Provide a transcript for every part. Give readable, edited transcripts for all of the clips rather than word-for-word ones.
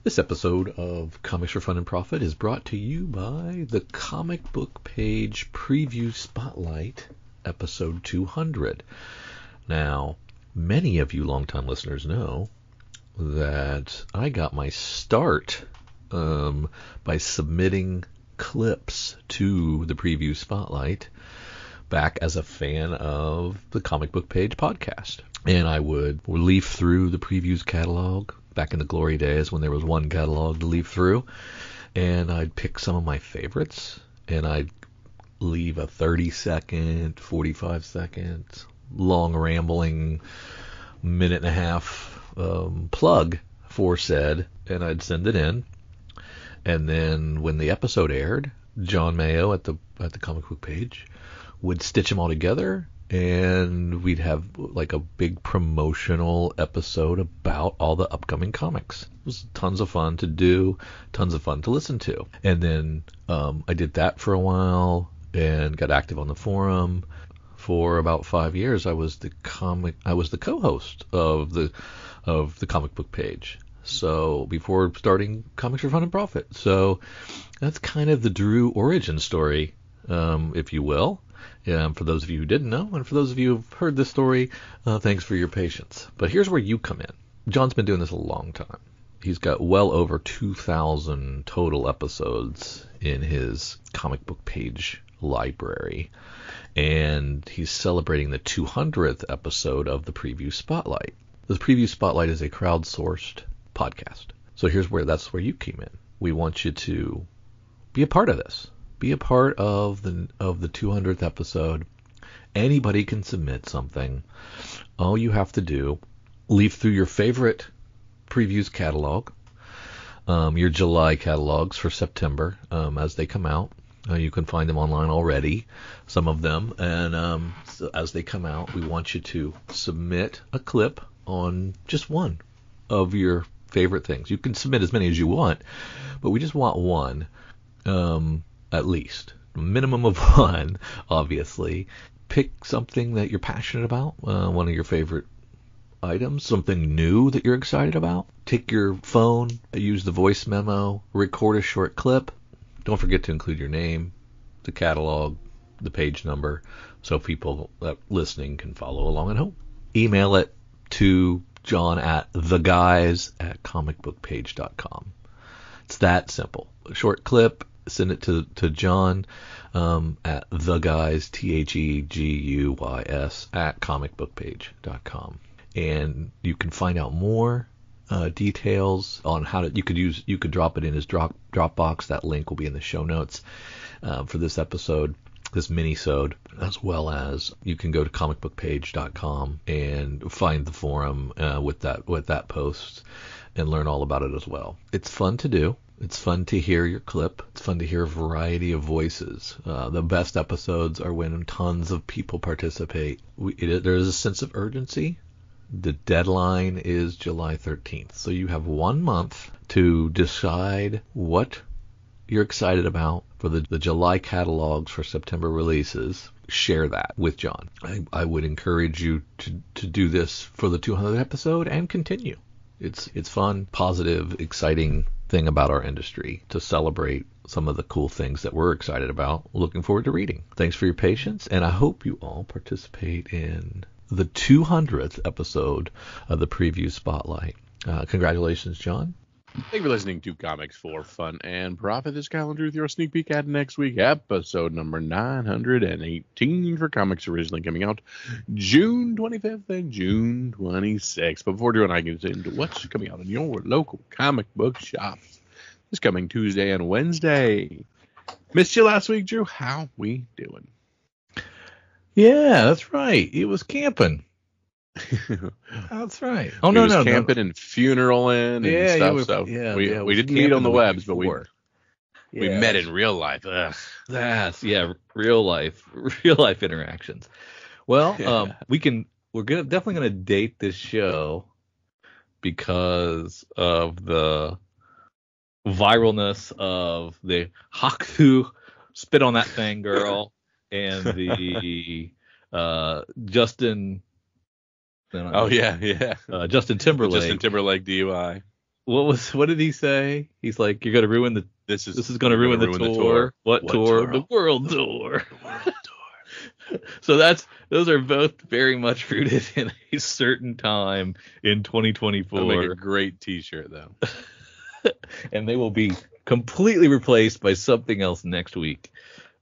This episode of Comics for Fun and Profit is brought to you by the Comic Book Page Preview Spotlight, episode 200. Now, many of you longtime listeners know that I got my start by submitting clips to the Preview Spotlight back as a fan of the Comic Book Page podcast. And I would leaf through the Previews catalog back in the glory days when there was one catalog to leaf through, and I'd pick some of my favorites, and I'd leave a 30-second, 45-second, long rambling, minute and a half plug for said, and I'd send it in. And then when the episode aired, John Mayo at the Comic Book Page would stitch them all together, and we'd have like a big promotional episode about all the upcoming comics. It was tons of fun to do, tons of fun to listen to. And then I did that for a while and got active on the forum. For about 5 years, I was the co-host of the Comic Book Page. So before starting Comics for Fun and Profit. So that's kind of the Drew origin story, if you will. For those of you who didn't know, and for those of you who've heard this story, thanks for your patience. But here's where you come in. John's been doing this a long time. He's got well over 2,000 total episodes in his Comic Book Page library. And he's celebrating the 200th episode of the Preview Spotlight. The Preview Spotlight is a crowdsourced podcast. So that's where you came in. We want you to be a part of this. Be a part of the 200th episode. Anybody can submit something. All you have to do, leaf through your favorite previews catalog, your July catalogs for September as they come out. You can find them online already, some of them. And so as they come out, we want you to submit a clip on just one of your favorite things. You can submit as many as you want, but we just want one. At least. A minimum of one, obviously. Pick something that you're passionate about, one of your favorite items, something new that you're excited about. Take your phone, use the voice memo, record a short clip. Don't forget to include your name, the catalog, the page number, so people listening can follow along at home. Email it to John at theguys@comicbookpage.com. It's that simple. A short clip. Send it to John at theguys, THEGUYS, @comicbookpage.com. And you can find out more details on how you could drop it in his Dropbox. That link will be in the show notes for this episode, this mini-sode, as well as you can go to comicbookpage.com and find the forum with that post and learn all about it as well. It's fun to do. It's fun to hear your clip. It's fun to hear a variety of voices. The best episodes are when tons of people participate. There is a sense of urgency. The deadline is July 13th. So you have 1 month to decide what you're excited about for the July catalogs for September releases. Share that with John. I would encourage you to do this for the 200th episode and continue. It's fun, positive, exciting thing about our industry to celebrate some of the cool things that we're excited about. Looking forward to reading. Thanks for your patience, and I hope you all participate in the 200th episode of the Preview Spotlight. Congratulations, John. Thank you for listening to Comics for Fun and Profit. This calendar with your sneak peek at next week, episode number 918 for comics originally coming out June 25th and June 26th. But before doing, I get into what's coming out in your local comic book shops this coming Tuesday and Wednesday. Missed you last week, Drew. How we doing? Yeah, that's right. It was camping. That's right. Oh, no, camping and funeral-ing and stuff. We didn't meet on the webs, but we met in real life. Ugh. That's real life interactions. Well, we're definitely gonna date this show because of the viralness of the Haku spit on that thing girl and the Justin. Justin Timberlake. Justin Timberlake DUI. what did he say? He's like, you're gonna ruin the. This is gonna ruin the tour. What tour? The world tour. The world tour. So those are both very much rooted in a certain time in 2024. That'll make a great T-shirt though. And they will be completely replaced by something else next week.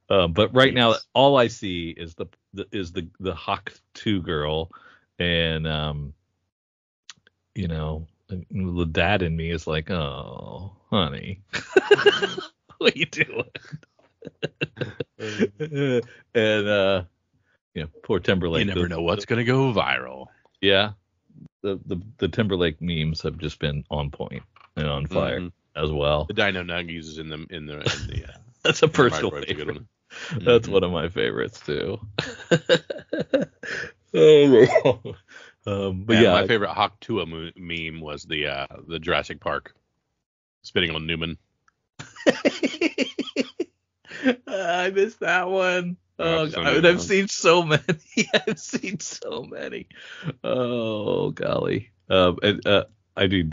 But right now, all I see is the Hawk 2 girl, and the dad in me is like, oh, honey, what are you doing? And poor Timberlake. You never know what's gonna go viral. Yeah, the Timberlake memes have just been on point and on fire as well. The Dino Nuggies is in the That's a personal favorite. That's one of my favorites too. But my favorite Hawk Tuah meme was the Jurassic Park spitting on Newman. I missed that one. I've seen so many. I've seen so many. Oh golly. I do.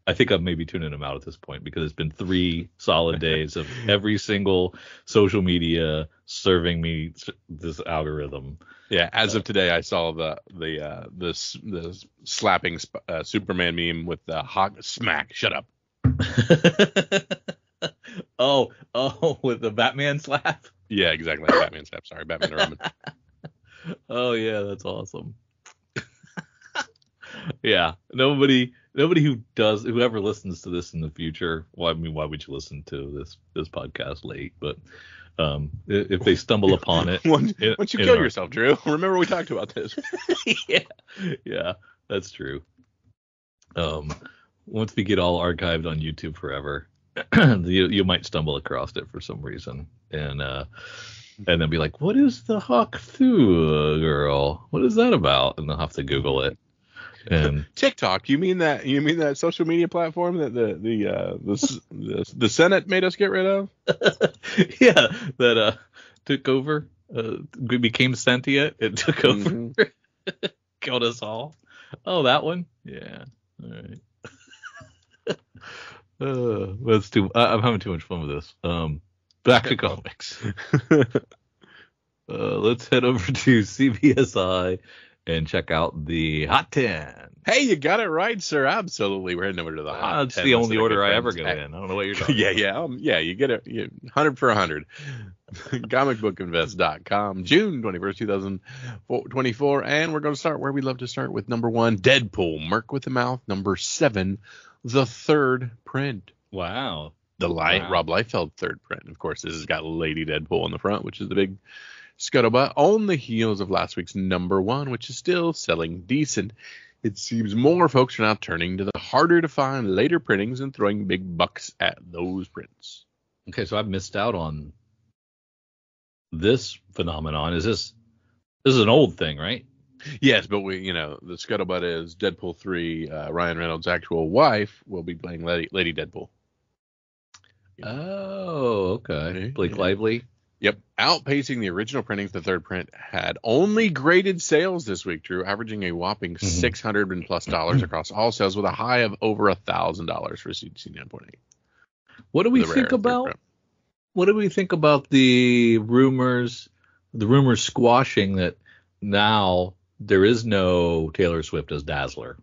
I think I'm maybe tuning them out at this point because it's been 3 solid days of every single social media serving me this algorithm. Yeah, as of today, I saw the slapping Superman meme with the Hawk smack. Shut up. Oh, with the Batman slap. Yeah, exactly. Batman slap. Sorry, Batman and Robin. Oh yeah, that's awesome. Yeah, nobody whoever listens to this in the future. Well, I mean, why would you listen to this podcast late? But if they stumble upon it, once you kill yourself, Drew. Remember we talked about this. Yeah, that's true. Once we get all archived on YouTube forever, you might stumble across it for some reason, and then be like, what is the Hawk 2 girl? What is that about? And they'll have to Google it. And TikTok, you mean that social media platform that the Senate made us get rid of? Yeah, that took over, became sentient. It took over, killed us all. Oh, that one? Yeah. All right. That's too. I'm having too much fun with this. Back to comics. Let's head over to CBSI and check out the Hot 10. Hey, you got it right, sir. Absolutely. We're heading over to the Hot 10. That's the only order I ever go in. I don't know what you're talking about. Yeah, you get it. 100 for 100. Comicbookinvest.com, June 21st, 2024. And we're going to start where we love to start with number 1, Deadpool, Merc with the Mouth. Number 7, the third print. Wow. Rob Liefeld third print. Of course, this has got Lady Deadpool on the front, which is the big scuttlebutt on the heels of last week's number 1, which is still selling decent. It seems more folks are now turning to the harder to find later printings and throwing big bucks at those prints. Okay, so I've missed out on this phenomenon. This is an old thing, right? Yes, but the scuttlebutt is Deadpool 3, Ryan Reynolds' actual wife will be playing Lady Deadpool. Oh, okay. Blake Lively. Yep. Outpacing the original printings, the third print had only graded sales this week, Drew, averaging a whopping $600+ across all sales with a high of over $1,000 for CDC 9.8. What do we think about? What do we think about the rumors squashing that now there is no Taylor Swift as Dazzler?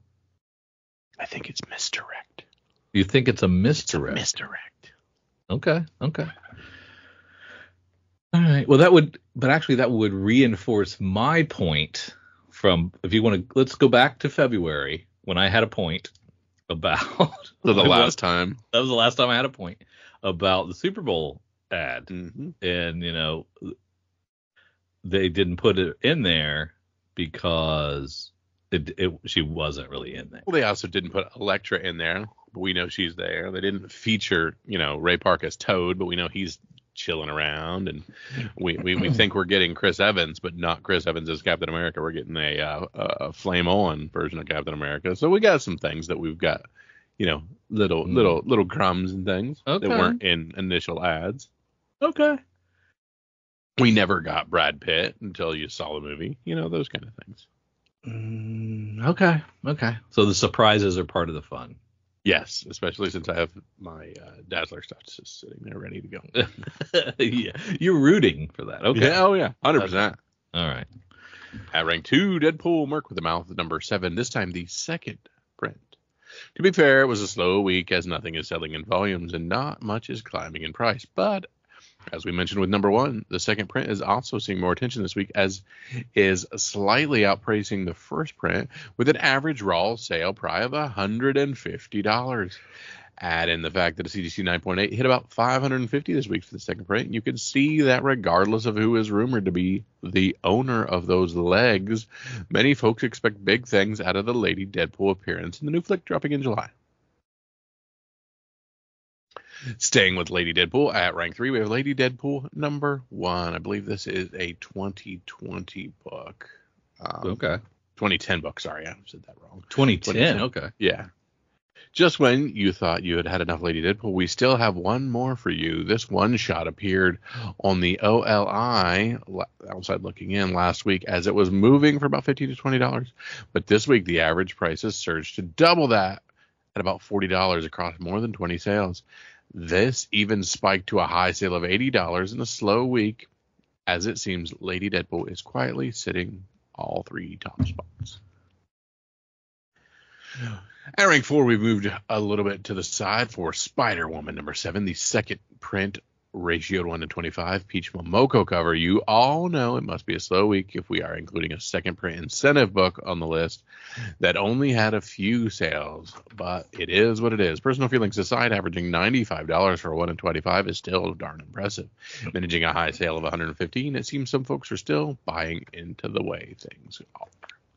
I think it's misdirect. You think it's a misdirect? It's a misdirect. Okay. All right. Well, that would reinforce my point from, if you want to, let's go back to February when I had a point about. So the last time. That was the last time I had a point about the Super Bowl ad. Mm-hmm. And, they didn't put it in there because she wasn't really in there. Well, they also didn't put Elektra in there, but we know she's there. They didn't feature, Ray Park as Toad, but we know he's chilling around, and we think we're getting Chris Evans, but not Chris Evans as Captain America. We're getting a flame on version of Captain America. So we got some things that we've got, little crumbs and things that weren't in initial ads. Okay. We never got Brad Pitt until you saw the movie, those kind of things. Okay. So the surprises are part of the fun. Yes, especially since I have my Dazzler stuff just sitting there ready to go. Yeah, you're rooting for that. Okay. Yeah, oh yeah, 100%. All right. At rank 2, Deadpool, Merc with the Mouth, number 7. This time the second print. To be fair, it was a slow week as nothing is selling in volumes and not much is climbing in price. But as we mentioned with number 1, the second print is also seeing more attention this week, as is slightly outpricing the first print with an average raw sale price of $150. Add in the fact that a CGC 9.8 hit about 550 this week for the second print. You can see that regardless of who is rumored to be the owner of those legs, many folks expect big things out of the Lady Deadpool appearance in the new flick dropping in July. Staying with Lady Deadpool, at rank 3, we have Lady Deadpool number 1. I believe this is a 2020 book. Okay. 2010 book, sorry, I said that wrong. 2010, okay. Yeah. Just when you thought you had had enough Lady Deadpool, we still have one more for you. This one shot appeared on the OLI, outside looking in, last week as it was moving for about $15 to $20. But this week, the average price has surged to double that at about $40 across more than 20 sales. This even spiked to a high sale of $80 in a slow week, as it seems Lady Deadpool is quietly sitting all 3 top spots. At rank 4, we've moved a little bit to the side for Spider-Woman number 7, the second print, ratioed 1 to 25, Peach Momoko cover. You all know it must be a slow week if we are including a second print incentive book on the list that only had a few sales, but it is what it is. Personal feelings aside, averaging $95 for a 1 in 25 is still darn impressive. Managing a high sale of $115, it seems some folks are still buying into the way things are.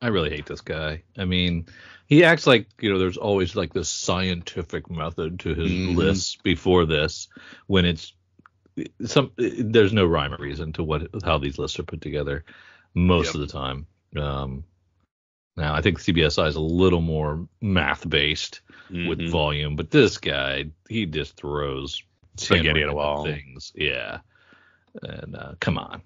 I really hate this guy. I mean, he acts like, there's always like this scientific method to his lists before this, when there's no rhyme or reason to how these lists are put together most of the time. Now, I think CBSI is a little more math based with volume, but this guy, he just throws spaghetti at a wall things. Yeah. And come on.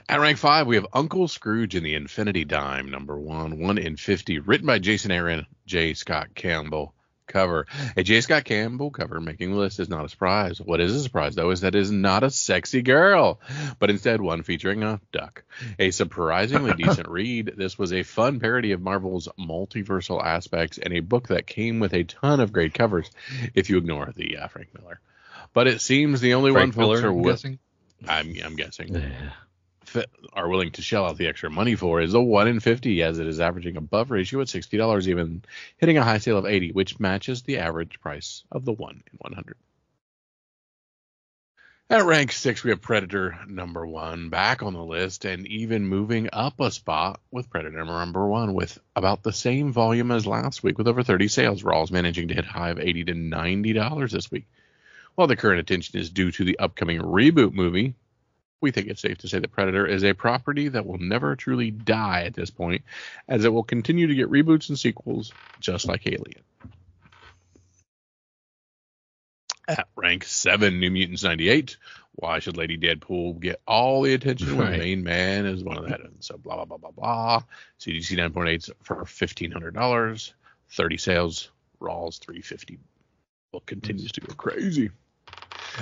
At rank 5, we have Uncle Scrooge in the Infinity Dime, number 1 in 50, written by Jason Aaron, J. Scott Campbell cover. A J. Scott Campbell cover making the list is not a surprise. What is a surprise, though, is that it is not a sexy girl, but instead one featuring a duck. A surprisingly decent read. This was a fun parody of Marvel's multiversal aspects and a book that came with a ton of great covers, if you ignore the Frank Miller. But it seems the only Frank one folks Miller, are guessing? I'm guessing. Yeah. Are willing to shell out the extra money for is a 1 in 50, as it is averaging above ratio at $60, even hitting a high sale of $80, which matches the average price of the 1 in 100. At rank 6, we have Predator number 1 back on the list and even moving up a spot with Predator number 1 with about the same volume as last week with over 30 sales. Rawls managing to hit a high of $80 to $90 this week. While the current attention is due to the upcoming reboot movie, we think it's safe to say that Predator is a property that will never truly die at this point, as it will continue to get reboots and sequels, just like Alien. At rank 7, New Mutants 98. Why should Lady Deadpool get all the attention when the main man is one of the headings? So blah, blah, blah, blah, blah. CGC 9.8 for $1,500. 30 sales. Rawls $350. Well, continues to go crazy.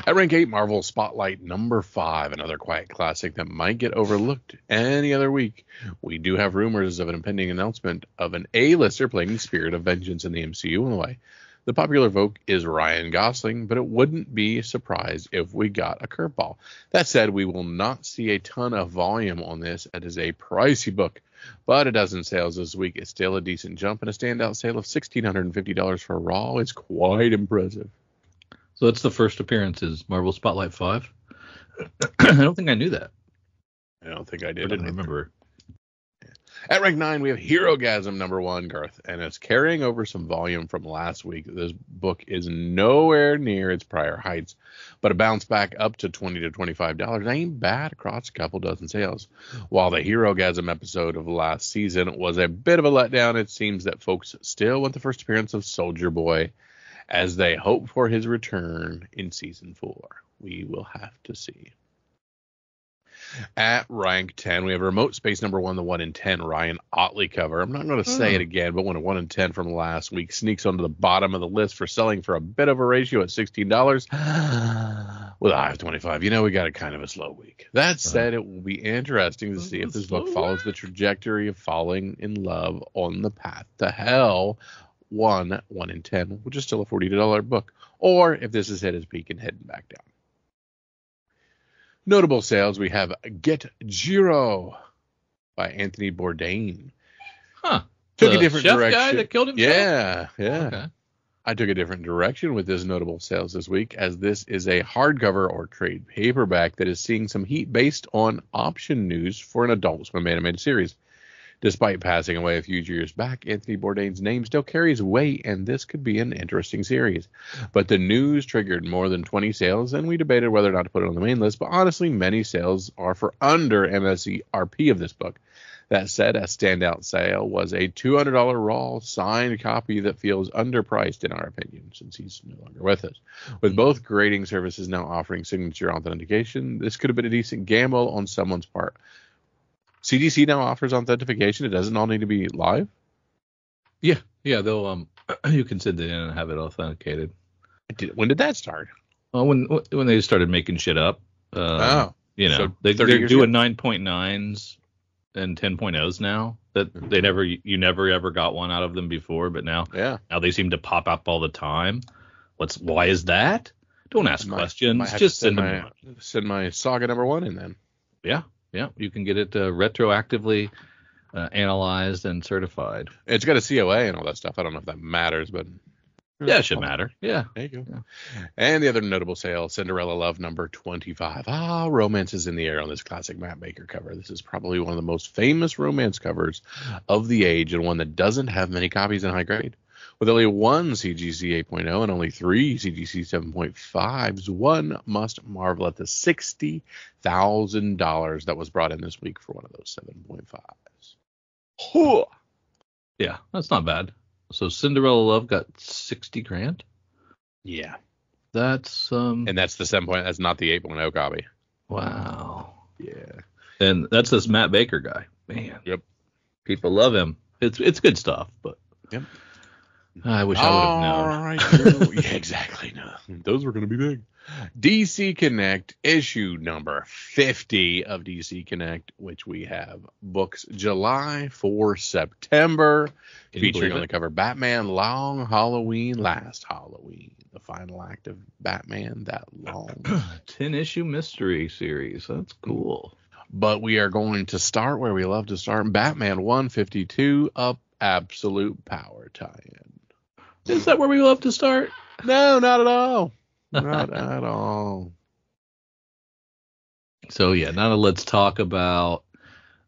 At rank 8, Marvel Spotlight number 5, another quiet classic that might get overlooked any other week. We do have rumors of an impending announcement of an A-lister playing the Spirit of Vengeance in the MCU in the way. The popular vote is Ryan Gosling, but it wouldn't be a surprise if we got a curveball. That said, we will not see a ton of volume on this. It is a pricey book, but a dozen sales this week is still a decent jump, and a standout sale of $1,650 for Raw is quite impressive. So that's the first appearance is Marvel Spotlight 5? I don't think I knew that. I don't think I did. I didn't remember. At rank 9, we have Herogasm number 1, Garth, and it's carrying over some volume from last week. This book is nowhere near its prior heights, but a bounce back up to $20 to $25 ain't bad across a couple dozen sales. While the Herogasm episode of last season was a bit of a letdown, it seems that folks still want the first appearance of Soldier Boy, as they hope for his return in season 4. We will have to see. At rank 10, we have Remote Space number 1, the 1 in 10 Ryan Otley cover. I'm not going to say it again, but when a 1 in 10 from last week sneaks onto the bottom of the list for selling for a bit of a ratio at $16 with a high of 25, we got a kind of a slow week. That said, it will be interesting to see if this book follows the trajectory of falling in love on the path to hell. 1 in 10, which is still a $40 book, or if this has hit its peak and heading back down. Notable sales, we have Get Jiro by Anthony Bourdain. Huh. Took a different chef direction. Guy that killed himself? Yeah. Okay. I took a different direction with this notable sales this week, as this is a hardcover or trade paperback that is seeing some heat based on option news for an Adult Swim animated series. Despite passing away a few years back, Anthony Bourdain's name still carries weight, and this could be an interesting series. But the news triggered more than 20 sales, and we debated whether or not to put it on the main list, but honestly, many sales are for under MSRP of this book. That said, a standout sale was a $200 raw signed copy that feels underpriced in our opinion, since he's no longer with us. With both grading services now offering signature authentication, this could have been a decent gamble on someone's part. CDC now offers authentication. It doesn't all need to be live. Yeah, they'll you can send it in and have it authenticated. When did that start? When they started making shit up. So they're doing 9.9s and 10.0s now. That you never ever got one out of them before, but now they seem to pop up all the time. Why is that? Don't ask questions. Just send my Saga number 1 in then. Yeah, you can get it retroactively analyzed and certified. It's got a COA and all that stuff. I don't know if that matters, but yeah, it should matter. Yeah, there you go. Yeah. And the other notable sale, Cinderella Love number 25. Romance is in the air on this classic Matt Baker cover. This is probably one of the most famous romance covers of the age, and one that doesn't have many copies in high grade. With only one CGC 8.0 and only 3 CGC 7.5s, one must marvel at the $60,000 that was brought in this week for one of those 7.5s. Yeah, that's not bad. So Cinderella Love got 60 grand. Yeah, that's and that's the 7. That's not the 8.0 copy. Wow. Yeah, and that's this Matt Baker guy. Man. Yep. People love him. It's good stuff, but. Yep. I wish I would have known. All right. Yeah, exactly. No, those were going to be big. DC Connect issue number 50 of DC Connect, which we have books July for September, featuring on the cover Batman Long Halloween, Last Halloween, the final act of Batman, that long 10-issue mystery series. That's cool. But we are going to start where we love to start, Batman 152 Up Absolute Power tie-in. Is that where we love to start? No, not at all. Not at all. So yeah, now let's talk about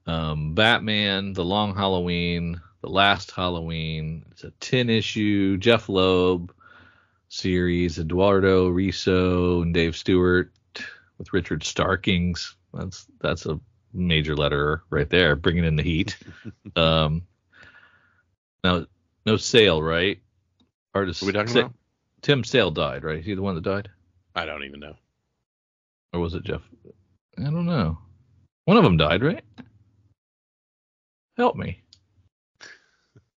Batman, The Long Halloween, The Last Halloween. It's a 10-issue Jeff Loeb series. Eduardo Riso and Dave Stewart with Richard Starkings. That's a major letterer right there, bringing in the heat. Now, no Sale, right? Artist. What are we talking about? Tim Sale died, right? Is he the one that died? I don't even know. Or was it Jeff? I don't know. One of them died, right? Help me.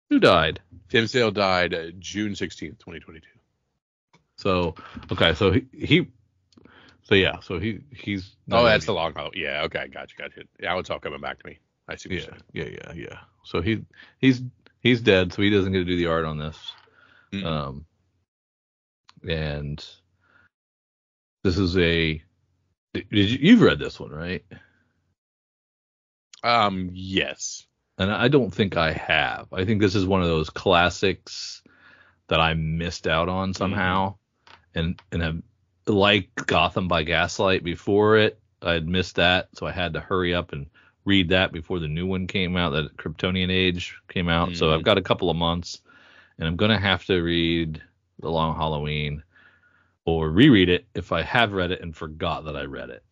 Who died? Tim Sale died June 16th, 2022. So, okay, so he's. Oh, that's the long haul. Yeah, okay, gotcha. Yeah, it's all coming back to me. I see what you're saying. Yeah. So he's dead, so he doesn't get to do the art on this. Mm-hmm. And this is you've read this one, right? Yes. And I don't think I have. I think this is one of those classics that I missed out on somehow. Mm-hmm. And have, like Gotham by Gaslight before it, I had missed that, so I had to hurry up and read that before the new one came out, that Kryptonian Age came out. Mm-hmm. So I've got a couple of months, and I'm going to have to read The Long Halloween or reread it if I have read it and forgot that I read it,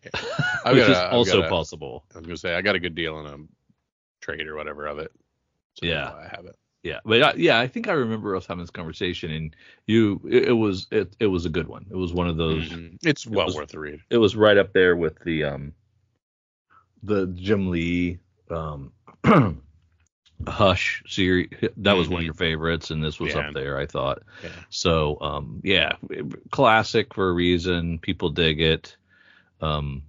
which is also possible. I was going to say, I got a good deal in a trade or whatever of it. So yeah. I have it. Yeah. But I think I remember us having this conversation, and it was a good one. It was one of those. Mm-hmm. It's well worth the read. It was right up there with the the Jim Lee Hush series, that was one of your favorites, and this was up there, I thought. Yeah. So, classic for a reason. People dig it. I'm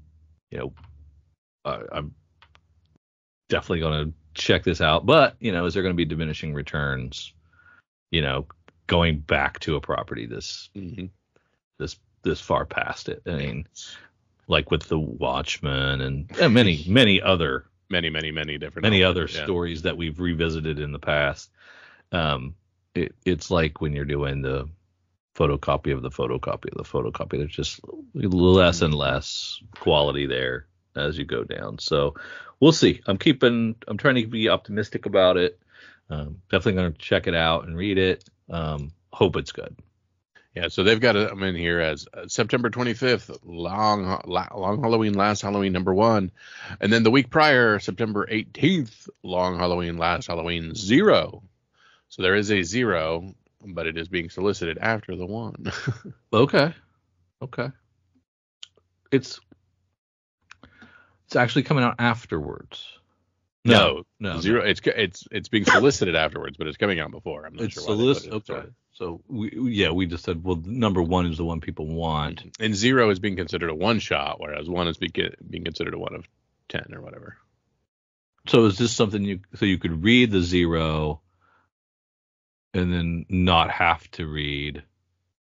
definitely going to check this out. But, is there going to be diminishing returns, going back to a property this far past it? I mean, like with The Watchmen and many other stories that we've revisited in the past. It's like when you're doing the photocopy of the photocopy of the photocopy. There's just less and less quality there as you go down. So we'll see. I'm trying to be optimistic about it. Definitely going to check it out and read it. Hope it's good. Yeah, so they've got them in here as September 25th, long Halloween, last Halloween, number 1. And then the week prior, September 18th, long Halloween, last Halloween, 0. So there is a 0, but it is being solicited after the 1. Okay. It's actually coming out afterwards. No. 0. It's being solicited afterwards, but it's coming out before. I'm not sure why they put it. Okay. So we just said, well, number 1 is the one people want, and 0 is being considered a 1-shot, whereas 1 is being considered a 1 of 10 or whatever. So is this something you could read the 0 and then not have to read?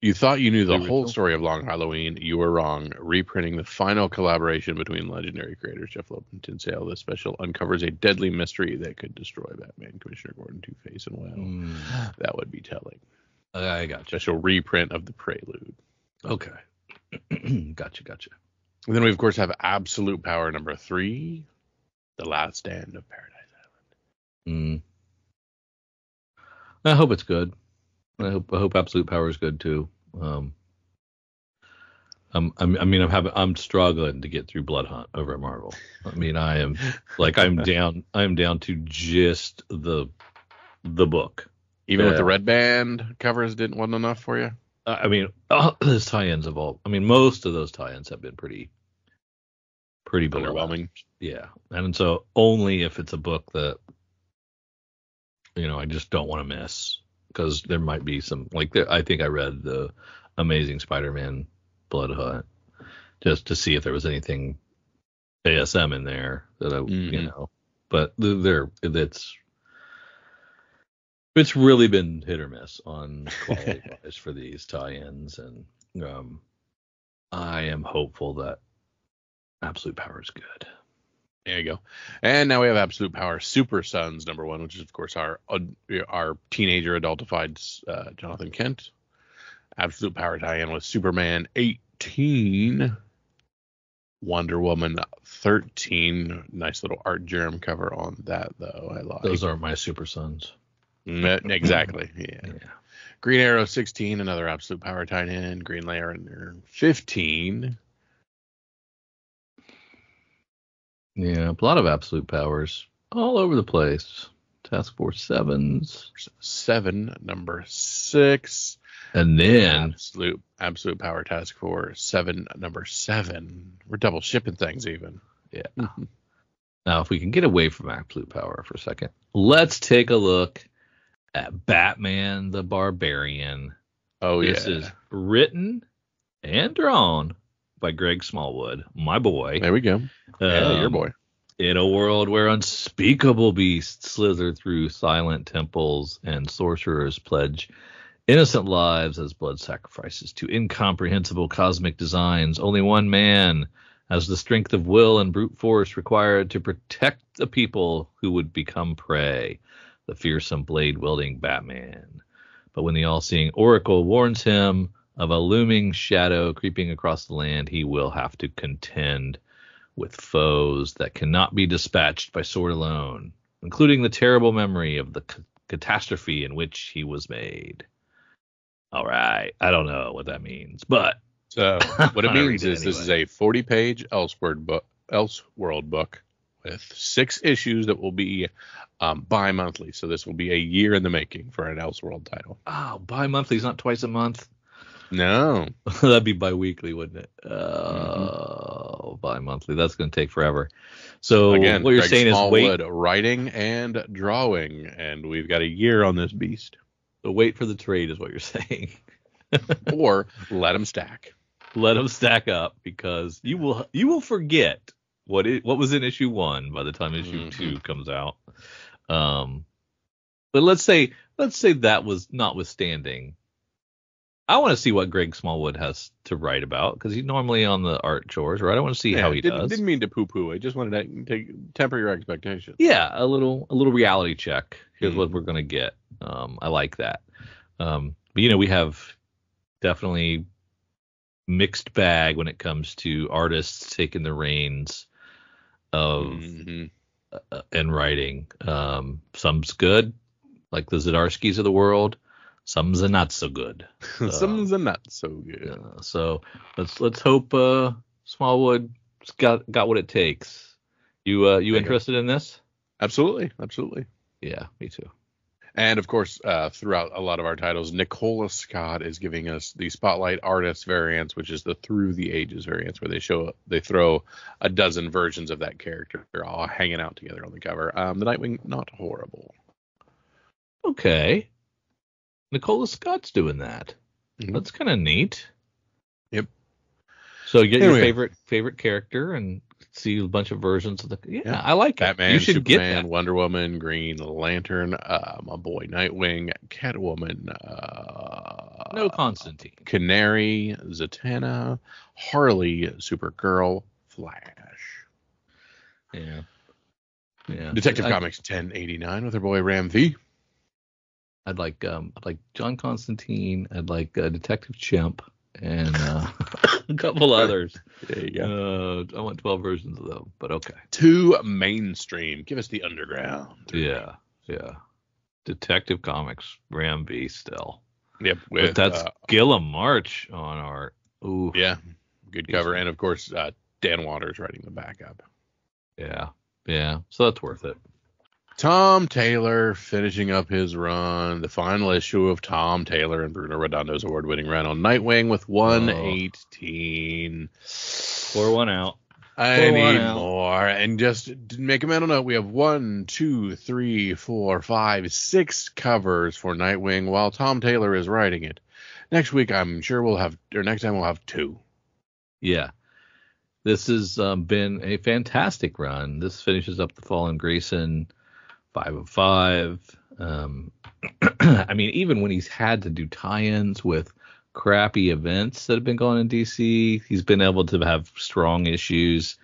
You thought you knew the whole story of Long Halloween. You were wrong. Reprinting the final collaboration between legendary creators Jeff Loeb and Tim Sale, this special uncovers a deadly mystery that could destroy Batman, Commissioner Gordon, Two-Face, and well, that would be telling. I got you. Special reprint of the Prelude. Okay. Gotcha. And then we, of course, have Absolute Power number 3, The Last Stand of Paradise Island. I hope it's good. I hope Absolute Power is good too. I'm struggling to get through Blood Hunt over at Marvel. I mean, I'm down to just the book. Even with the red band covers wasn't enough for you? Those tie-ins of all. Most of those tie-ins have been pretty underwhelming. Yeah, and so only if it's a book that I just don't want to miss, because there might be some I think I read the Amazing Spider-Man Blood Hunt just to see if there was anything ASM in there that but it's really been hit or miss on quality wise for these tie-ins, and I am hopeful that Absolute Power is good. There you go. And now we have Absolute Power Super Sons number 1, which is of course our teenager adultified Jonathan Kent. Absolute Power tie-in with Superman 18, Wonder Woman 13. Nice little Artgerm cover on that though. I like. Those aren't my Super Sons. Exactly. Yeah. Green Arrow 16, another Absolute Power tie-in. Green Lantern 15. Yeah, a lot of Absolute Powers all over the place. Task Force 7s. 7, number 6. And then Absolute Power Task Force 7, number 7. We're double shipping things even. Yeah. Now, if we can get away from Absolute Power for a second, let's take a look at Batman the Barbarian. This is written and drawn by Greg Smallwood, my boy. There we go. Your boy. In a world where unspeakable beasts slither through silent temples and sorcerers pledge innocent lives as blood sacrifices to incomprehensible cosmic designs, only one man has the strength of will and brute force required to protect the people who would become prey, the fearsome blade-wielding Batman. But when the all-seeing Oracle warns him of a looming shadow creeping across the land, he will have to contend with foes that cannot be dispatched by sword alone, including the terrible memory of the catastrophe in which he was made. All right, I don't know what that means, but so what it means is this is a 40-page Elseworld book with 6 issues that will be bi-monthly. So this will be a year in the making for an Elseworld title. Oh, bi-monthly is not twice a month? No. That'd be bi-weekly, wouldn't it? Oh, bi-monthly. That's going to take forever. So Again, what you're Greg saying is Smallwood writing and drawing, and we've got a year on this beast. wait for the trade is what you're saying. Or let them stack. Let them stack up, because you will forget what was in issue 1 by the time issue 2 comes out. But let's say that was notwithstanding, I want to see what Greg Smallwood has to write about, because he's normally on the art chores, right? I want to see how he does. Didn't mean to poo-poo. I just wanted to temper your expectations. Yeah, a little reality check. Here's what we're gonna get. I like that. But we have definitely mixed bag when it comes to artists taking the reins of and writing. Some's good, like the Zdarsky's of the world. Some's a not so good. Some's a not so good. So let's hope Smallwood's got what it takes. You interested in this? Absolutely. Yeah, me too. And of course, throughout a lot of our titles, Nicola Scott is giving us the Spotlight Artist variants, which is the Through the Ages variants, where they throw a dozen versions of that character all hanging out together on the cover. The Nightwing, not horrible. Okay. Nicola Scott's doing that. That's kind of neat. Yep. So you get your favorite character and see a bunch of versions of I like Batman, it. You should Superman, get that. Wonder Woman, Green Lantern, my boy Nightwing, Catwoman, No Constantine, Canary, Zatanna, Harley, Supergirl, Flash. Yeah. Detective Comics 1089 with her boy Ram V. I'd like John Constantine. I'd like Detective Chimp and a couple others. There you go. I want 12 versions of them, but okay. Too mainstream. Give us the underground. Yeah. Detective Comics, Ram V still. Yep. But that's Gilla March on art. Ooh. Yeah. Good cover. And of course, Dan Waters writing the backup. Yeah. So that's worth it. Tom Taylor finishing up his run, the final issue of Tom Taylor and Bruno Redondo's award-winning run on Nightwing with 118. Pour one out. I need more. And just to make a mental note, we have 1, 2, 3, 4, 5, 6 covers for Nightwing while Tom Taylor is writing it. Next week, I'm sure next time we'll have 2. Yeah. This has been a fantastic run. This finishes up the Fallen Grayson 5 of 5. I mean, even when he's had to do tie-ins with crappy events that have been going in DC, he's been able to have strong issues.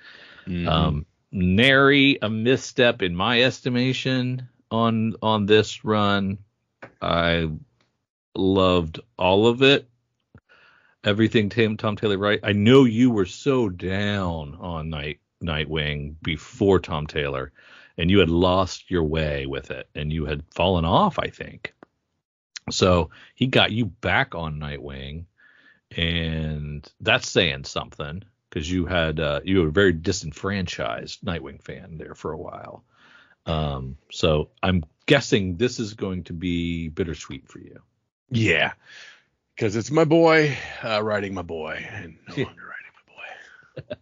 Nary a misstep in my estimation on this run. I loved all of it. Everything Tom Taylor right. I know you were so down on Nightwing before Tom Taylor, and you had lost your way with it, and you had fallen off, I think. So he got you back on Nightwing, and that's saying something, because you were a very disenfranchised Nightwing fan there for a while. So I'm guessing this is going to be bittersweet for you. Yeah, because it's my boy writing my boy, and no longer writing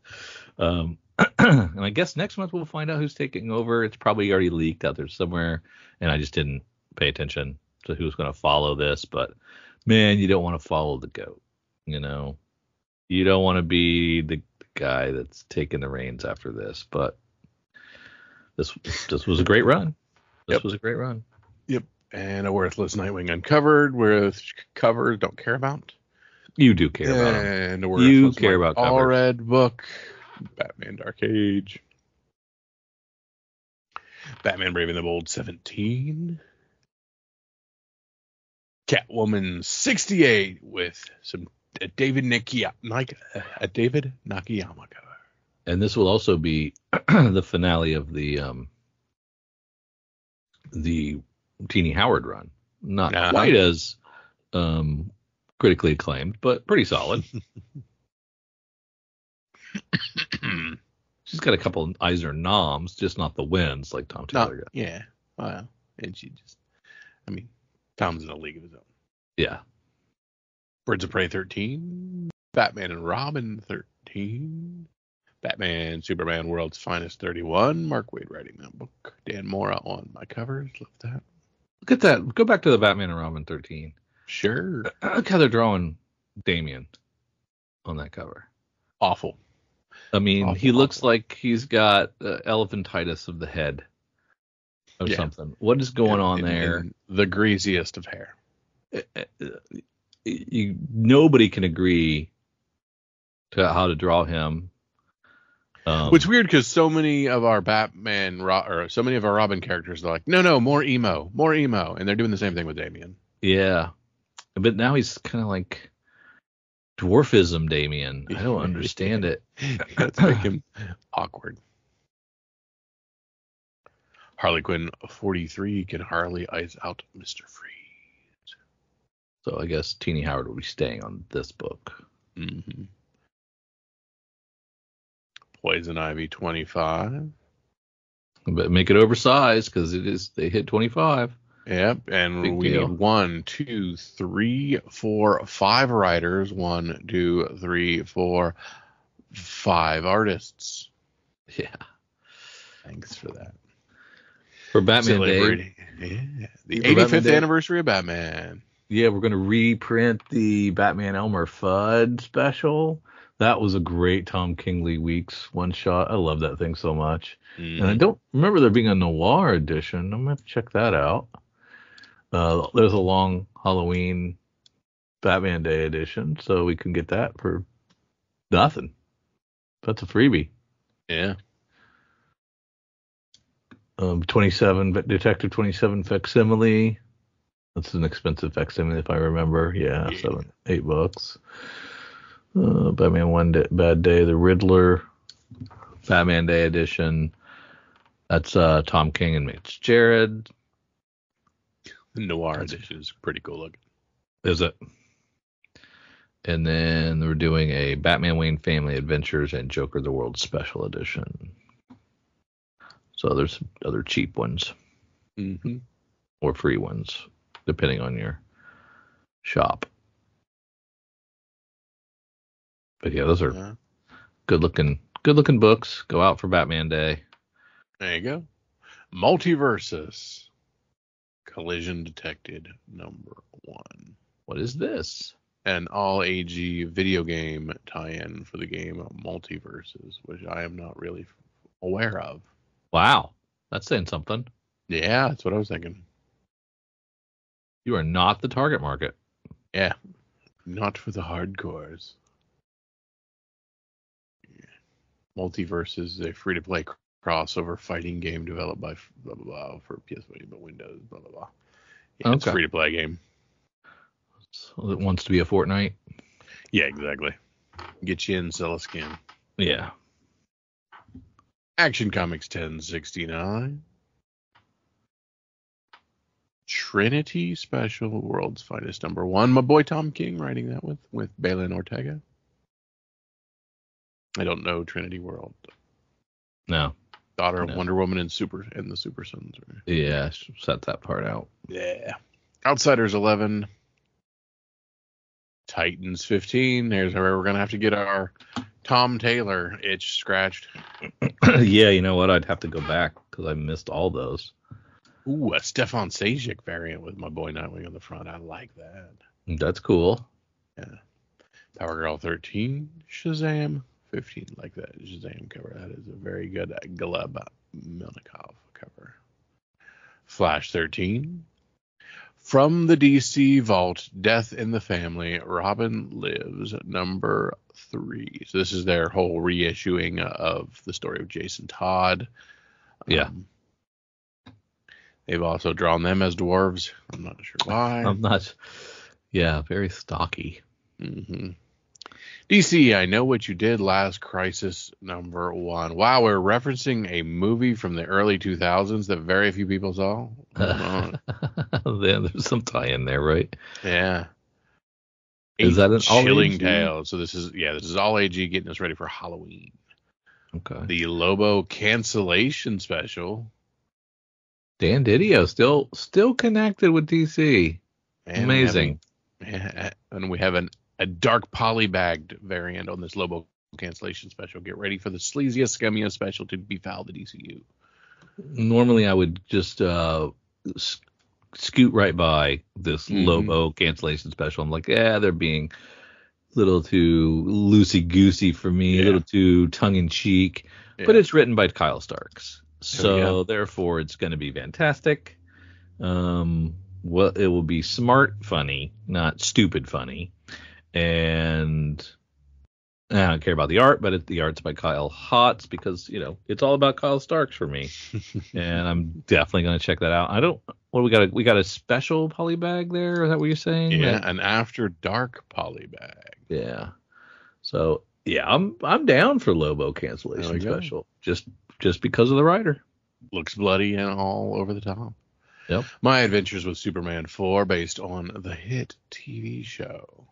my boy. And I guess next month we'll find out who's taking over. It's probably already leaked out there somewhere, and I just didn't pay attention to who's going to follow this. But man, you don't want to follow the GOAT. You don't want to be the guy that's taking the reins after this. But this was a great run. This was a great run. Yep. And a worthless Nightwing Uncovered, where covers don't care about. You do care about them. And a worthless you care about covers. All Red book. Batman Dark Age. Batman Brave and the Bold 17. Catwoman 68 with some David Nakayama cover. And this will also be the finale of the Teenie Howard run. Not quite as critically acclaimed, but pretty solid. She's got a couple Eisner noms, just not the wins like Tom Taylor got. Yeah. Well, and Tom's in a league of his own. Yeah. Birds of Prey 13. Batman and Robin 13. Batman, Superman, World's Finest 31. Mark Waid writing that book. Dan Mora on my covers. Love that. Look at that. Go back to the Batman and Robin 13. Sure. Look how they're drawing Damian on that cover. Awful. I mean, Awful, he looks awful. like he's got elephantitis of the head or something. What is going on there? And the greasiest of hair. Nobody can agree to how to draw him. Which is weird because so many of our so many of our Robin characters are like, no, more emo, and they're doing the same thing with Damian. Yeah, but now he's kind of like dwarfism Damian. I don't understand it. Let's make him awkward. Harley Quinn 43 can Harley ice out Mr. Freeze. So I guess Teenie Howard will be staying on this book. Mm-hmm. Poison Ivy 25. But make it oversized because they hit 25. Yep, and Big we deal. need 1, 2, 3, 4, 5 writers. 1, 2, 3, 4, 5 artists. Yeah. Thanks for that. For Batman Day. Yeah, the For Batman 85th Day. anniversary of Batman. Yeah, we're going to reprint the Batman Elmer Fudd special. That was a great Tom Kingsley Weeks one shot. I love that thing so much. And I don't remember there being a noir edition. I'm going to have to check that out. There's a long Halloween Batman Day edition, so we can get that for nothing. That's a freebie. Yeah. 27, but Detective 27 facsimile. That's an expensive facsimile if I remember. Yeah. $7-8. Batman One Day, Bad Day, The Riddler, Batman Day edition. That's Tom King and Mitch Jared. The noir edition is pretty cool looking. Is it? And then we're doing a Batman Wayne Family Adventures and Joker the World Special Edition. So there's other cheap ones. Mm-hmm. Or free ones, depending on your shop. But yeah, those are good looking books. Go out for Batman Day. There you go. Multiversus. Collision Detected #1. What is this? An all AG video game tie-in for the game Multiversus, which I am not really aware of. Wow, that's saying something. Yeah, that's what I was thinking. You are not the target market. Yeah, not for the hardcores. Multiverse is a free-to-play crossover fighting game developed by blah blah blah for PS4 but Windows blah blah blah. Yeah, It's a free-to-play game. So it wants to be a Fortnite. Yeah, exactly. Get you in, sell a skin. Yeah. Action Comics 1069. Trinity Special, World's Finest #1. My boy Tom King writing that with Balin Ortega. I don't know Trinity World. No. Daughter of Wonder Woman and the Super Sons. Yeah, set that part out. Yeah. Outsiders 11. Titans 15. There's where we're gonna have to get our Tom Taylor itch scratched. Yeah, you know what? I'd have to go back because I missed all those. Ooh, a Stefan Sajic variant with my boy Nightwing on the front. I like that. That's cool. Yeah. Power Girl 13. Shazam 15. Like that Shazam cover. That is a very good Gleb Milnikov cover. Flash 13. From the DC Vault, Death in the Family, Robin Lives #3. So this is their whole reissuing of the story of Jason Todd. Yeah. They've also drawn them as dwarves. I'm not sure why. I'm not. Yeah, very stocky. Mm-hmm. DC, I Know What You Did Last Crisis #1. Wow, we're referencing a movie from the early 2000s that very few people saw. There's some tie-in there, right? Yeah. Is that an all chilling AG? tale? So this is all AG getting us ready for Halloween. Okay. The Lobo cancellation special. Dan Didio still connected with DC. And Amazing. We have a dark polybagged variant on this Lobo cancellation special. Get ready for the sleaziest, scummiest special to befoul the DCU. Normally, I would just scoot right by this Lobo cancellation special. I'm like, yeah, they're being a little too loosey-goosey for me, a little too tongue-in-cheek. Yeah. But it's written by Kyle Starks. So, therefore, it's going to be fantastic. Well, it will be smart funny, not stupid funny. And I don't care about the art, but the art's by Kyle Hotz because, it's all about Kyle Starks for me. And I'm definitely going to check that out. We got a special polybag there? Is that what you're saying? Yeah, an After Dark polybag. Yeah. So, yeah, I'm down for Lobo cancellation special. Just because of the writer. Looks bloody and all over the top. Yep. My Adventures with Superman 4 based on the hit TV show.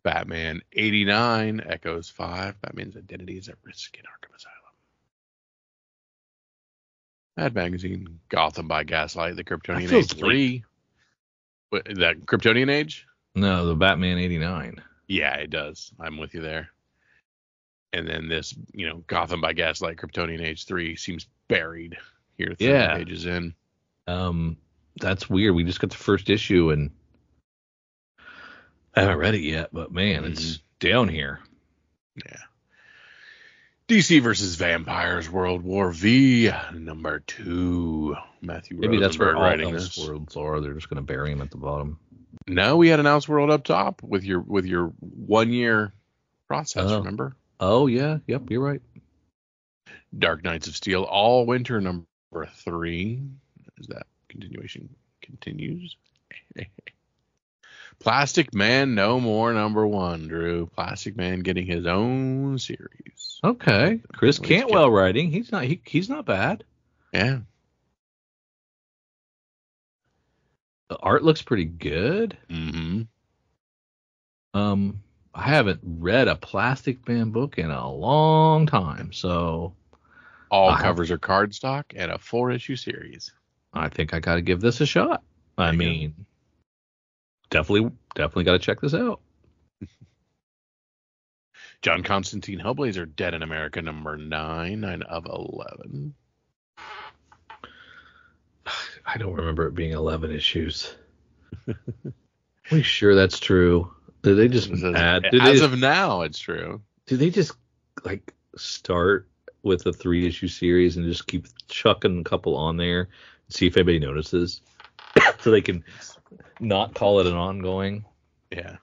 Batman 89 echoes 5. Batman's identity is at risk in Arkham Asylum. Mad Magazine, Gotham by Gaslight, The Kryptonian Age 3. What, that Kryptonian Age? No, the Batman 89. Yeah, it does. I'm with you there. And then this, Gotham by Gaslight, Kryptonian Age 3 seems buried here 30 pages in. That's weird. We just got the first issue and I haven't read it yet, but man, it's down here. Yeah. DC versus Vampires World War V #2. Matthew Maybe that's where all writing else worlds are. They're just going to bury him at the bottom. No, we had an Elseworld up top with your 1 year process. Remember? Oh yeah, yep, you're right. Dark Knights of Steel All Winter #3. Is that continuation continues? Plastic Man No More #1, Drew. Plastic Man getting his own series. Okay. Chris Cantwell writing. He's not bad. Yeah. The art looks pretty good. Mm-hmm. I haven't read a Plastic Man book in a long time, so all covers are cardstock and a 4-issue series. I think I got to give this a shot. I mean, definitely got to check this out. John Constantine Hellblazer, Dead in America #9 of 11. I don't remember it being 11 issues. Are we sure that's true? Did they just add? Of now, it's true. Do they just start with a 3-issue series and just keep chucking a couple on there and see if anybody notices, so they can not call it an ongoing? Yeah.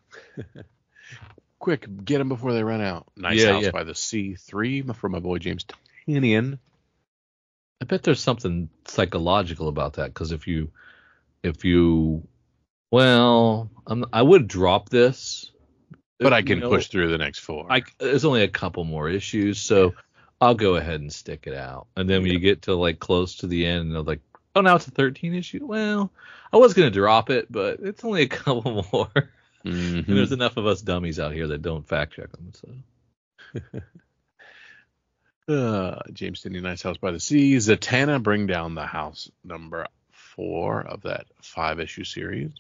Quick, get them before they run out. Nice House by the Sea 3 from my boy James Tynion. I bet there's something psychological about that, because if you I would drop this, but I can push through the next 4. There's only a couple more issues, so I'll go ahead and stick it out. And then when you get to close to the end, they're like, oh, now it's a 13 issue. Well, I was gonna drop it, but it's only a couple more. And there's enough of us dummies out here that don't fact check them. So. James Tynion, Nice House by the Sea. Zatanna, Bring Down the House #4 of that 5-issue series.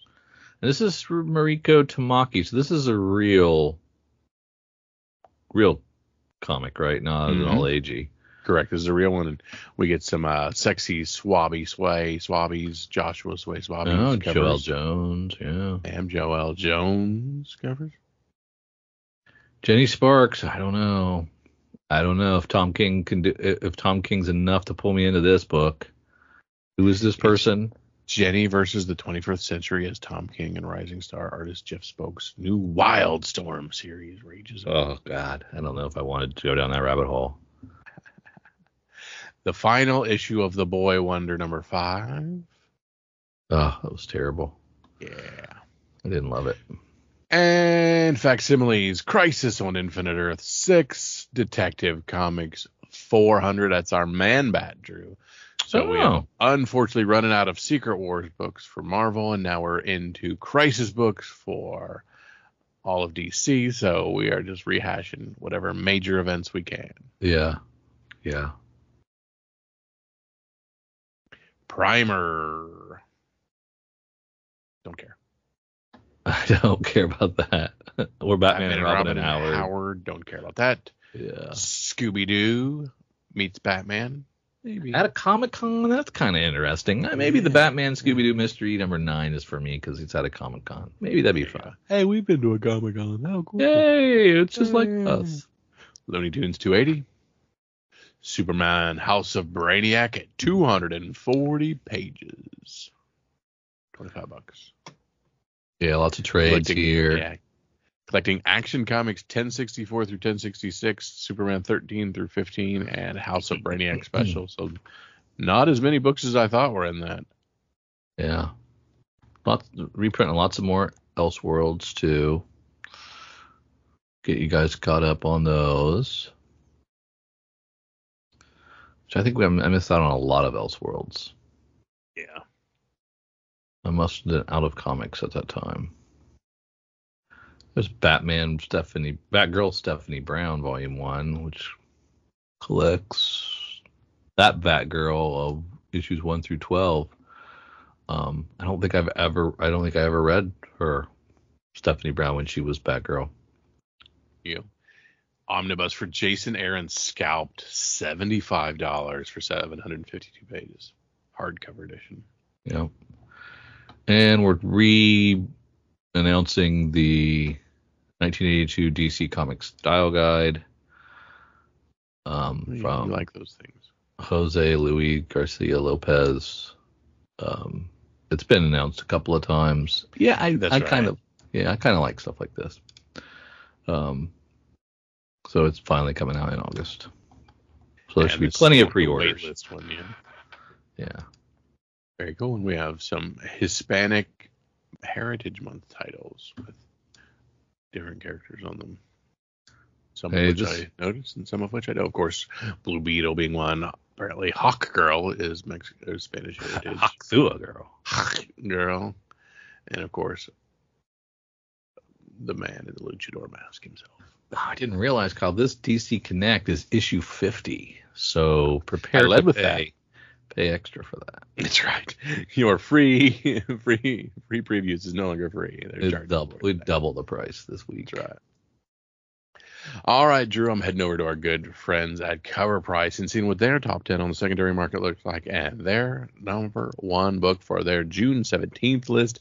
And this is Mariko Tamaki, so this is a real comic, right? Not an all agey. Correct. This is a real one, and we get some sexy swabbies, Joshua Sway swabbies. Oh, Joel Jones, yeah. And Joel Jones covers. Jenny Sparks, I don't know if Tom King if Tom King's enough to pull me into this book. Who is this person? Jenny versus the 21st Century as Tom King and rising star artist Jeff Spoke's new Wildstorm series rages on. Oh God, I don't know if I wanted to go down that rabbit hole. The final issue of The Boy Wonder #5. Oh, that was terrible. Yeah. I didn't love it. And Facsimiles, Crisis on Infinite Earth 6, Detective Comics 400. That's our Man-Bat, Drew. So we have unfortunately running out of Secret Wars books for Marvel, and now we're into Crisis books for all of DC. So we are just rehashing whatever major events we can. Yeah. Primer. Don't care. I don't care about that. Or Batman and Robin and Howard. Don't care about that. Yeah. Scooby-Doo meets Batman. Maybe. At a Comic-Con, that's kind of interesting. Maybe the Batman Scooby-Doo Mystery #9 is for me because it's at a Comic-Con. Maybe that'd be fun. Hey, we've been to a Comic-Con. How cool. Yay, it's just like us. Looney Tunes 280. Superman House of Brainiac at 240 pages. $25. Yeah, lots of trades here. Yeah. Collecting Action Comics 1064 through 1066, Superman 13 through 15, and House of Brainiac special. So not as many books as I thought were in that. Yeah. Reprinting lots of more Elseworlds too. Get you guys caught up on those. Which I think I missed out on a lot of Elseworlds. Yeah. I must have been out of comics at that time. There's Batgirl Stephanie Brown Volume 1, which collects that Batgirl of issues 1 through 12. I don't think I ever read her Stephanie Brown when she was Batgirl. You. Omnibus for Jason Aaron Scalped, $75 for 752 pages. Hardcover edition. Yeah. And we're announcing the 1982 DC Comics Style Guide from you like those things. Jose Luis Garcia Lopez. It's been announced a couple of times. Yeah, I kind of like stuff like this. So it's finally coming out in August. So there should be plenty of pre-orders. Waitlist one, yeah. Very cool. And we have some Hispanic Heritage Month titles with different characters on them. Some of which I noticed and some of which I don't. Of course, Blue Beetle being one. Apparently, Hawk Girl is Spanish heritage. Hawk Girl. Hawk Girl. And of course, the man in the luchador mask himself. Oh, I didn't realize, Kyle, this DC Connect is issue 50. So prepare to pay extra for that. That's right. Your free previews is no longer free. We double the price this week. That's right. All right, Drew, I'm heading over to our good friends at Cover Price and seeing what their top 10 on the secondary market looks like. And their number one book for their June 17th list,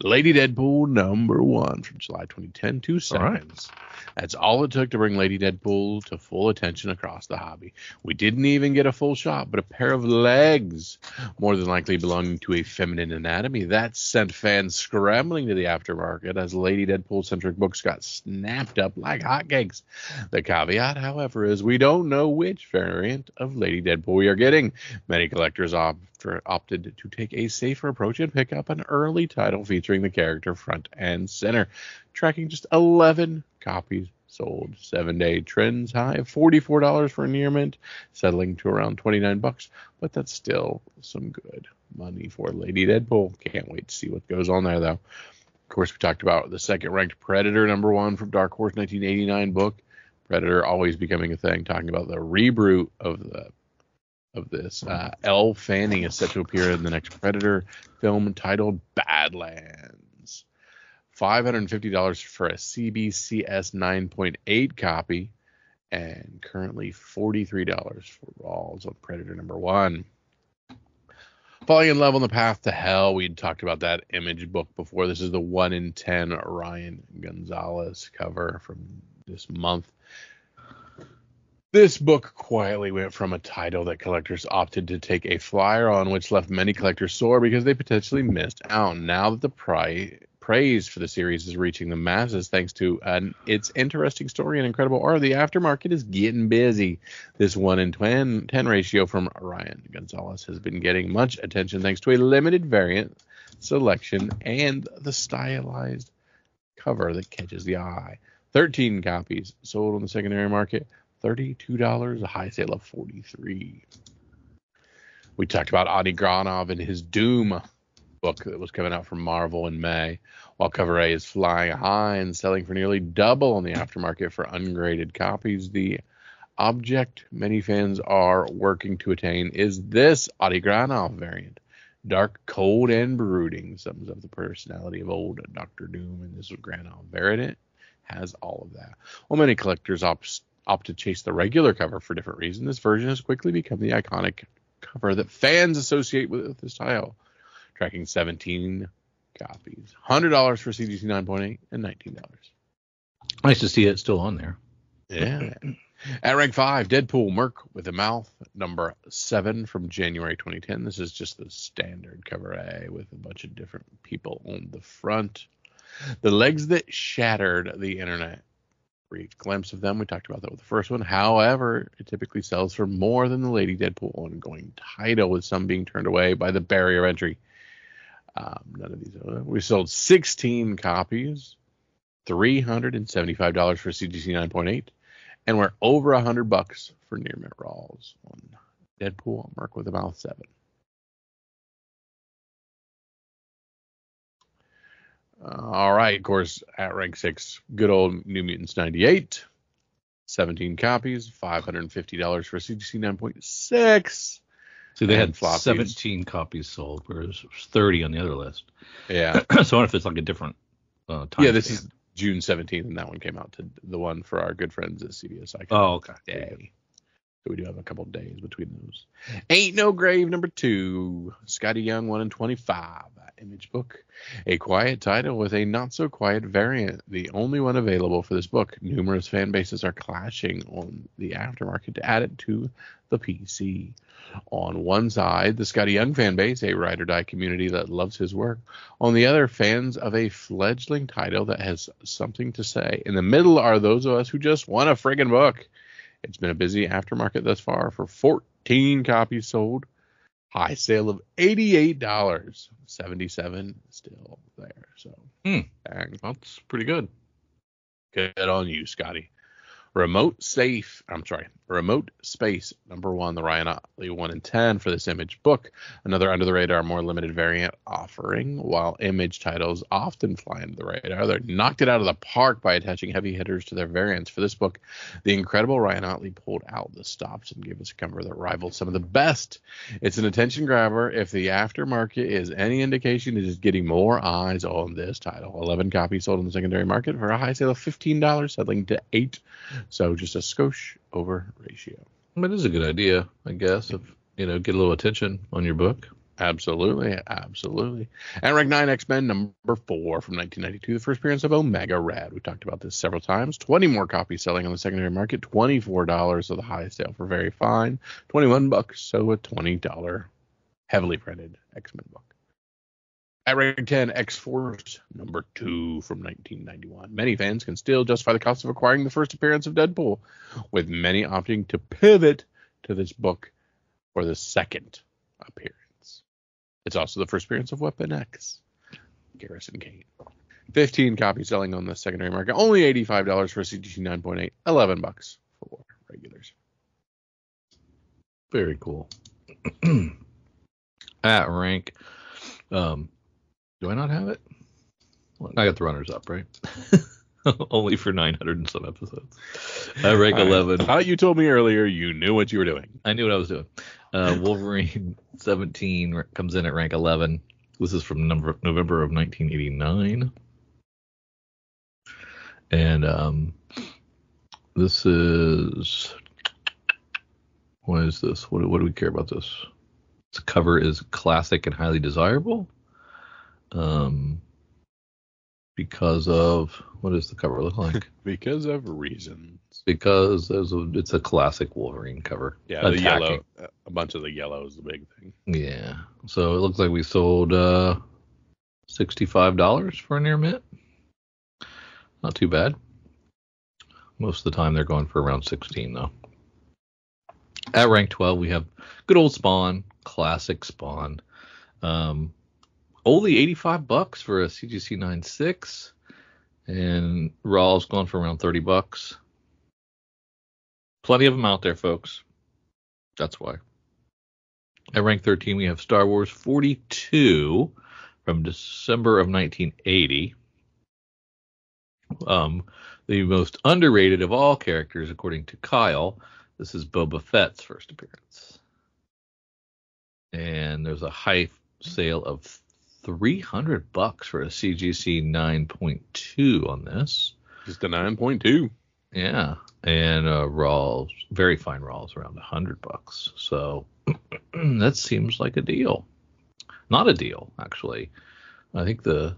Lady Deadpool #1 from July 2010, 2 seconds. Right. That's all it took to bring Lady Deadpool to full attention across the hobby. We didn't even get a full shot, but a pair of legs, more than likely belonging to a feminine anatomy. That sent fans scrambling to the aftermarket as Lady Deadpool-centric books got snapped up like hotcakes. The caveat, however, is we don't know which variant of Lady Deadpool we are getting. Many collectors opted to take a safer approach and pick up an early title featuring the character front and center, tracking just 11 copies sold. 7-day trends high of $44 for a near mint, settling to around $29, but that's still some good money for Lady Deadpool. Can't wait to see what goes on there, though. Of course, we talked about the second-ranked Predator #1 from Dark Horse 1989 book. Predator always becoming a thing, talking about the reboot of this. Elle Fanning is set to appear in the next Predator film titled Badlands. $550 for a CBCS 9.8 copy, and currently $43 for Rawls on Predator #1. Falling in Love on the Path to Hell. We'd talked about that Image book before. This is the 1 in 10 Ryan Gonzalez cover from this month. This book quietly went from a title that collectors opted to take a flyer on, which left many collectors sore because they potentially missed out. Now that the praise for the series is reaching the masses thanks to its interesting story and incredible art, the aftermarket is getting busy. This 1 in 10 ratio from Ryan Gonzalez has been getting much attention thanks to a limited variant selection and the stylized cover that catches the eye. 13 copies sold on the secondary market, $32, a high sale of $43. We talked about Adi Granov and his Doom book that was coming out from Marvel in May, while Cover A is flying high and selling for nearly double on the aftermarket for ungraded copies. The object many fans are working to attain is this Adi Granov variant. Dark, cold, and brooding, sums up the personality of old Dr. Doom, and this Granov variant has all of that. While many collectors opt to chase the regular cover for different reasons, this version has quickly become the iconic cover that fans associate with this title, tracking 17 copies. $100 for CGC 9.8 and $19. Nice to see it still on there. Yeah. At rank 5, Deadpool Merc with a Mouth, number 7 from January 2010. This is just the standard cover A with a bunch of different people on the front. The legs that shattered the internet. Brief glimpse of them. We talked about that with the first one. However, it typically sells for more than the Lady Deadpool ongoing title, with some being turned away by the barrier of entry. None of these. We sold 16 copies, $375 for CGC 9.8, and we're over $100 for near mint Rawls on Deadpool Merc with a Mouth 7. All right, of course, at rank 6, good old New Mutants 98, 17 copies, $550 for CGC 9.6. See, they had 17 copies sold, whereas it was 30 on the other list. Yeah. So I wonder if it's like a different time. Yeah, this is June 17th, and that one came out to the one for our good friends at CBS. Oh, okay. Day. So we do have a couple of days between those. Ain't No Grave, number 2. Scotty Young, 1 in 25. Image book. A quiet title with a not-so-quiet variant. The only one available for this book. Numerous fan bases are clashing on the aftermarket to add it to the PC. On one side, the Scotty Young fan base, a ride-or-die community that loves his work. On the other, fans of a fledgling title that has something to say. In the middle are those of us who just want a friggin' book. It's been a busy aftermarket thus far for 14 copies sold. High sale of $88. 77 still there. So, dang. That's pretty good. Good on you, Scotty. Remote Space, number 1, the Ryan Otley 1 in 10 for this Image book. Another under-the-radar, more limited variant offering. While Image titles often fly under the radar, they're knocked it out of the park by attaching heavy hitters to their variants. For this book, the incredible Ryan Otley pulled out the stops and gave us a cover that rivals some of the best. It's an attention grabber. If the aftermarket is any indication, it is getting more eyes on this title. 11 copies sold in the secondary market for a high sale of $15, settling to $8. So just a skosh over ratio. That is a good idea, I guess, if get a little attention on your book. Absolutely. At rank 9, X-Men number 4 from 1992, the first appearance of Omega Red. We talked about this several times. 20 more copies selling on the secondary market. $24, so the highest sale for Very Fine. $21, so a $20 heavily printed X-Men book. At rank 10, X-Force, number 2 from 1991. Many fans can still justify the cost of acquiring the first appearance of Deadpool, with many opting to pivot to this book for the second appearance. It's also the first appearance of Weapon X, Garrison Kane. 15 copies selling on the secondary market. Only $85 for CGC 9.8. $11 for regulars. Very cool. At rank... do I not have it? Well, I got the runners up, right? Only for 900 and some episodes. Rank 11. How you told me earlier you knew what you were doing. I knew what I was doing. Wolverine 17 comes in at rank 11. This is from November of 1989. And this is... What is this? What do we care about this? The cover is classic and highly desirable. Because of, what does the cover look like? Because of reasons. Because it's a classic Wolverine cover. Yeah, the yellow, a bunch of the yellow is the big thing. Yeah. So it looks like we sold $65 for a near mint. Not too bad. Most of the time they're going for around 16 though. At rank 12 we have good old Spawn, classic Spawn. Only $85 for a CGC 9.6, and Raw's gone for around $30. Plenty of them out there, folks. That's why. At rank 13, we have Star Wars 42 from December of 1980. The most underrated of all characters, according to Kyle. This is Boba Fett's first appearance. And there's a high sale of $300 for a CGC 9.2 on this. Just a 9.2. Yeah, and raws, very fine raws, around $100. So that seems like a deal. Not a deal, actually. I think what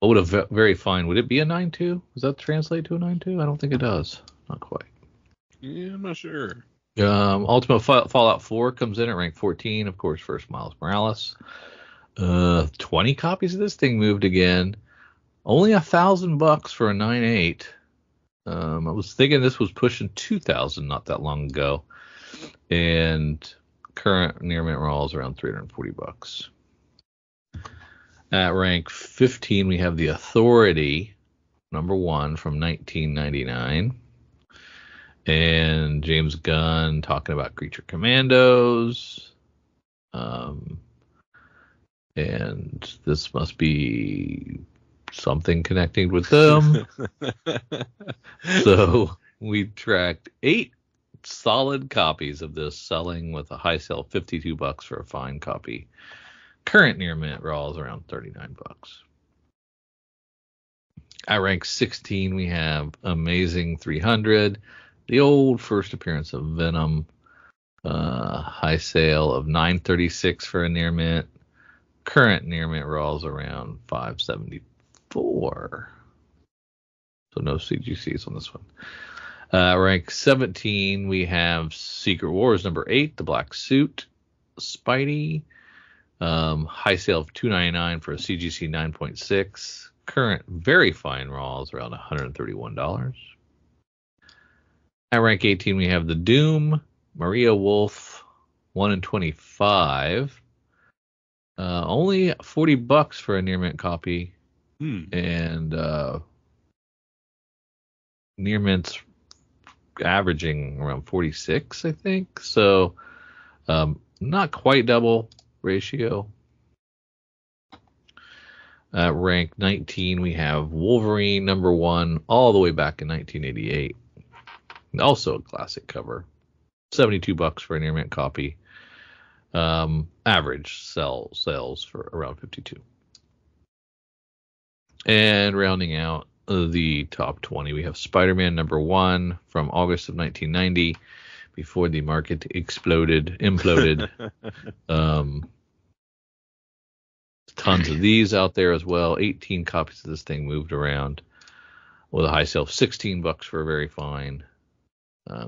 would a very fine, would it be a 9.2? Does that translate to a 9.2? I don't think it does. Not quite. Yeah, I'm not sure. Ultimate Fallout 4 comes in at rank 14. Of course, first Miles Morales. 20 copies of this thing moved again. Only $1,000 for a 9.8. I was thinking this was pushing 2,000 not that long ago. And current near mint raw is around $340. At rank 15, we have the Authority, number 1 from 1999. And James Gunn talking about Creature Commandos. And this must be something connecting with them. So we tracked 8 solid copies of this, selling with a high sale of $52 for a fine copy. Current near mint raw is around $39. At rank 16, we have Amazing 300, the old first appearance of Venom. High sale of $9.36 for a near mint. Current near mint raw is around $5.74. So no CGCs on this one. Rank 17, we have Secret Wars number 8, the Black Suit, Spidey. High sale of $2.99 for a CGC 9.6. Current very fine raw is around $131. At rank 18, we have the Doom, Maria Wolf, 1 in 25. Only $40 for a near mint copy. And near mint's averaging around 46, I think. So not quite double ratio. At rank 19, we have Wolverine number 1, all the way back in 1988. Also a classic cover. $72 for a near mint copy. Average sales for around 52. And rounding out the top 20, we have Spider-Man number 1 from August of 1990, before the market imploded. Tons of these out there as well. 18 copies of this thing moved around with a high sale of $16 for a very fine.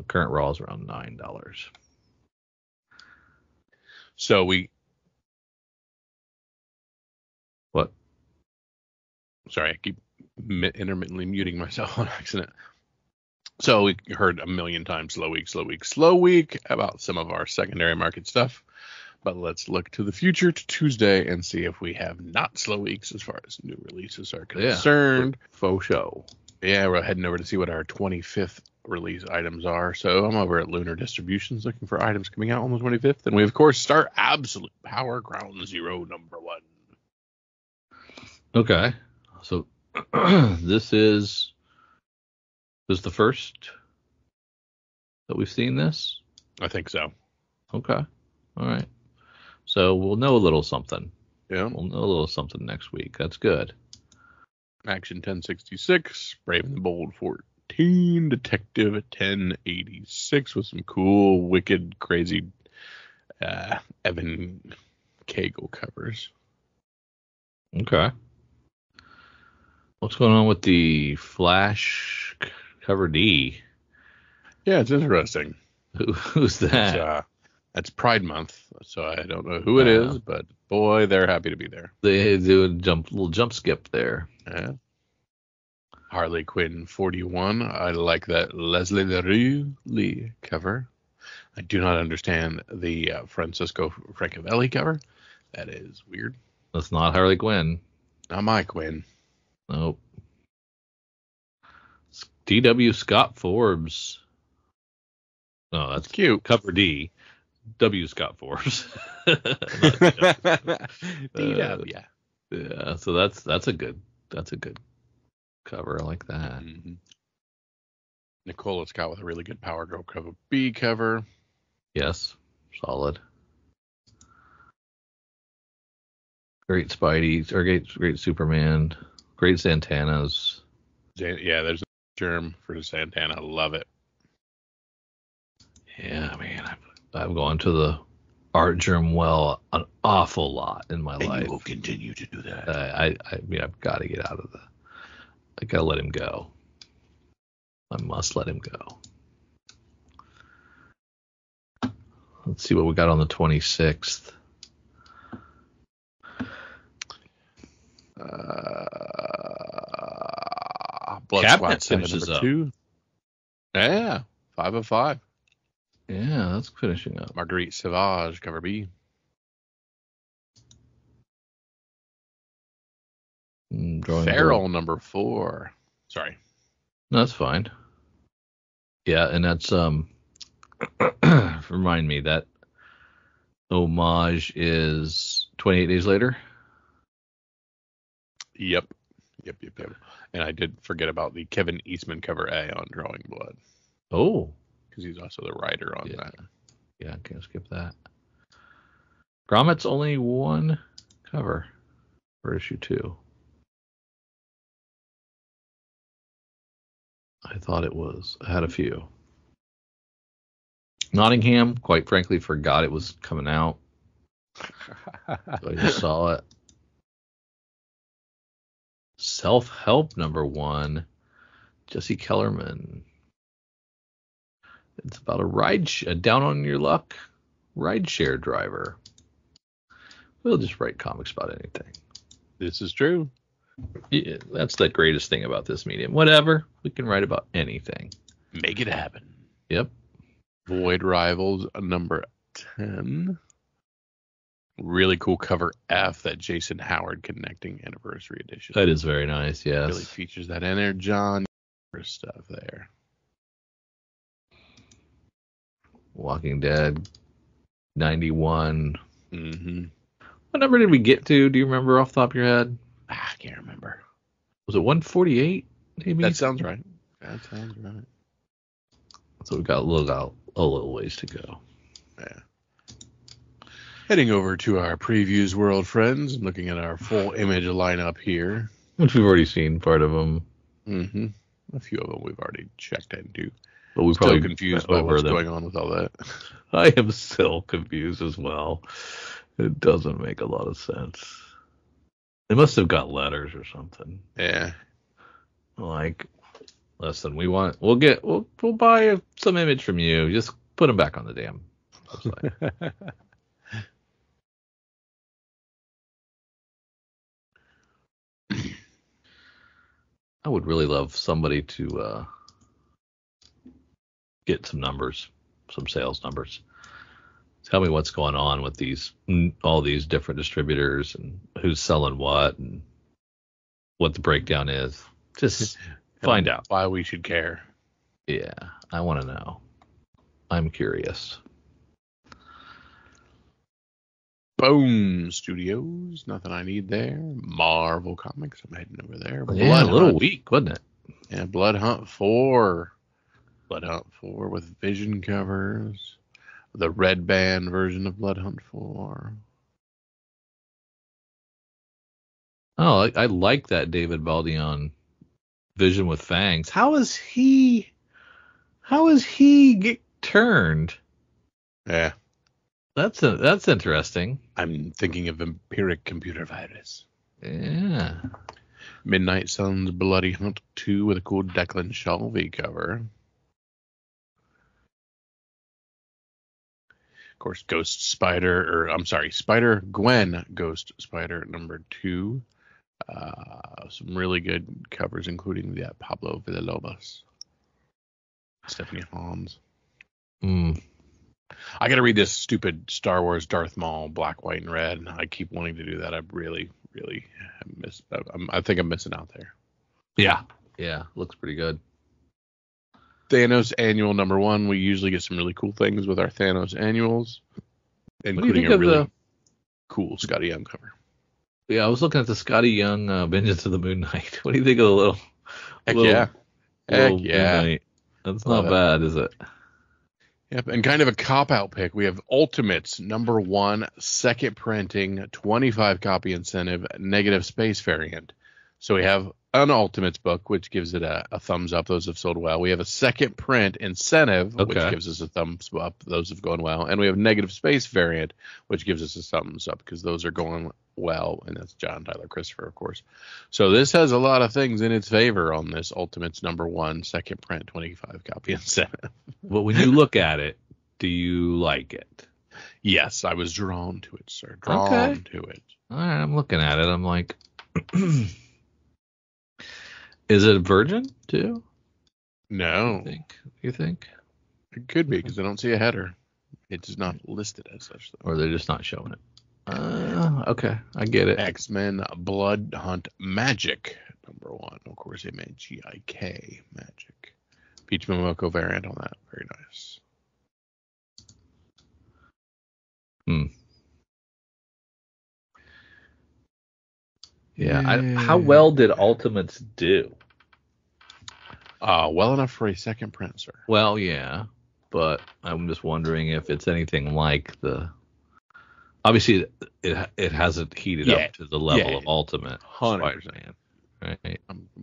Current raw is around $9. So we. What? Sorry, I keep intermittently muting myself on accident. So we heard a million times slow week about some of our secondary market stuff. But let's look to the future, to Tuesday, and see if we have not slow weeks as far as new releases are concerned. Yeah, faux show. Yeah, we're heading over to see what our 25th release items are. So I'm over at Lunar Distributions looking for items coming out on the 25th. And we, of course, start Absolute Power Ground Zero number 1. Okay. So this is the first that we've seen this? I think so. Okay. All right. So we'll know a little something. Yeah. We'll know a little something next week. That's good. Action 1066, Brave and the Bold 14, Detective 1086 with some cool, wicked, crazy Evan Cagle covers. Okay. What's going on with the Flash cover D? Yeah, it's interesting. Who's that? That's Pride Month, so I don't know who it is, but boy, they're happy to be there. They do a little jump skip there. Yeah. Harley Quinn 41. I like that Leslie Leroux Lee cover. I do not understand the Francisco Francavelli cover. That is weird. That's not Harley Quinn. Not my Quinn. Nope. D.W. Scott Forbes. Oh, that's cute. Cover D. W. Scott Forbes. D.W. Yeah, so that's a good cover. I like that. Mm-hmm. Nicola Scott with a really good Power Girl cover B cover. Yes, solid. Great Spidey, or great Superman, great Santanas. Yeah, there's a germ for ZATANNA. I love it. Yeah, man, I've gone to the Artgerm well an awful lot in my life. You will continue to do that. I mean, I've got to get out of I got to let him go. I must let him go. Let's see what we got on the 26th. Blood Cabinet Squad finishes up. 2. Yeah, 5 of 5. Yeah, that's finishing up. Marguerite Sauvage, cover B. Feral number 4. Sorry. No, that's fine. Yeah, and that's remind me that homage is 28 days later. Yep. And I did forget about the Kevin Eastman cover A on Drawing Blood. Oh. Because he's also the writer on that. Yeah, I can't skip that. Grommet's only one cover for issue 2. I thought it was. I had a few. Nottingham, quite frankly, forgot it was coming out. So I just saw it. Self-Help number 1. Jesse Kellerman. It's about a down on your luck rideshare driver. We'll just write comics about anything. This is true. Yeah, that's the greatest thing about this medium. Whatever, we can write about anything. Make it happen. Yep. Void Rivals number 10. Really cool cover F, that Jason Howard Connecting Anniversary Edition. That is very nice, yes. Really features that in there. John stuff there. Walking Dead 91. Mm-hmm. What number did we get to? Do you remember off the top of your head? I can't remember. Was it 148? Maybe. That sounds right. So we've got a little ways to go. Yeah. Heading over to our previews world, friends. I'm looking at our full image lineup here. Which we've already seen part of them. Mm-hmm. A few of them we've already checked into. But we're still confused by what's going on with all that. I am still confused as well. It doesn't make a lot of sense. They must have got letters or something. Yeah. Like, listen, we'll buy some image from you. Just put them back on the damn website. I would really love somebody to get some numbers, some sales numbers. Tell me what's going on with all these different distributors and who's selling what and what the breakdown is. Just find out. Why we should care. Yeah, I want to know. I'm curious. Boom Studios. Nothing I need there. Marvel Comics. I'm heading over there. Yeah, a little weak, wasn't it? Yeah, Blood Hunt 4. Blood Hunt 4 with Vision covers. The red band version of Blood Hunt 4. Oh, I like that David Baldion Vision with fangs. How is he get turned? Yeah. That's interesting. I'm thinking of Vampiric Computer Virus. Yeah. Midnight Suns Bloody Hunt 2 with a cool Declan Shalvey cover. Of course, Spider-Gwen Ghost Spider number 2. Some really good covers, including that Pablo Villalobos. Stephanie Hans. I got to read this stupid Star Wars Darth Maul black, white, and red. I keep wanting to do that. I really, really miss. I think I'm missing out there. Yeah, looks pretty good. Thanos Annual number 1. We usually get some really cool things with our Thanos Annuals, including a really cool Scotty Young cover. Yeah, I was looking at the Scotty Young Vengeance of the Moon Knight. What do you think of the little? Heck yeah. That's not bad, is it? Yep, and kind of a cop-out pick. We have Ultimates number 1, second printing, 25 copy incentive, negative space variant. So we have an Ultimates book, which gives it a thumbs up. Those have sold well. We have a second print Incentive, which gives us a thumbs up. Those have gone well. And we have Negative Space variant, which gives us a thumbs up because those are going well. And that's John Tyler Christopher, of course. So this has a lot of things in its favor on this Ultimates #1 second print 25 copy Incentive. Well, when you look at it, do you like it? Yes, I was drawn to it, sir. Drawn to it. All right, I'm looking at it. I'm like, is it a Virgin too? No. You think? It could be because I don't see a header. It's not listed as such, though. Or they're just not showing it. Okay, I get it. X-Men Blood Hunt Magic #1. Of course, MAGIK Magic. Peach Momoko variant on that. Very nice. Yeah. How well did Ultimates do? Well enough for a second print, sir. Well, yeah, but I'm just wondering if it's anything like the. Obviously, it hasn't heated up to the level of Ultimate 100%. Spider-Man, right?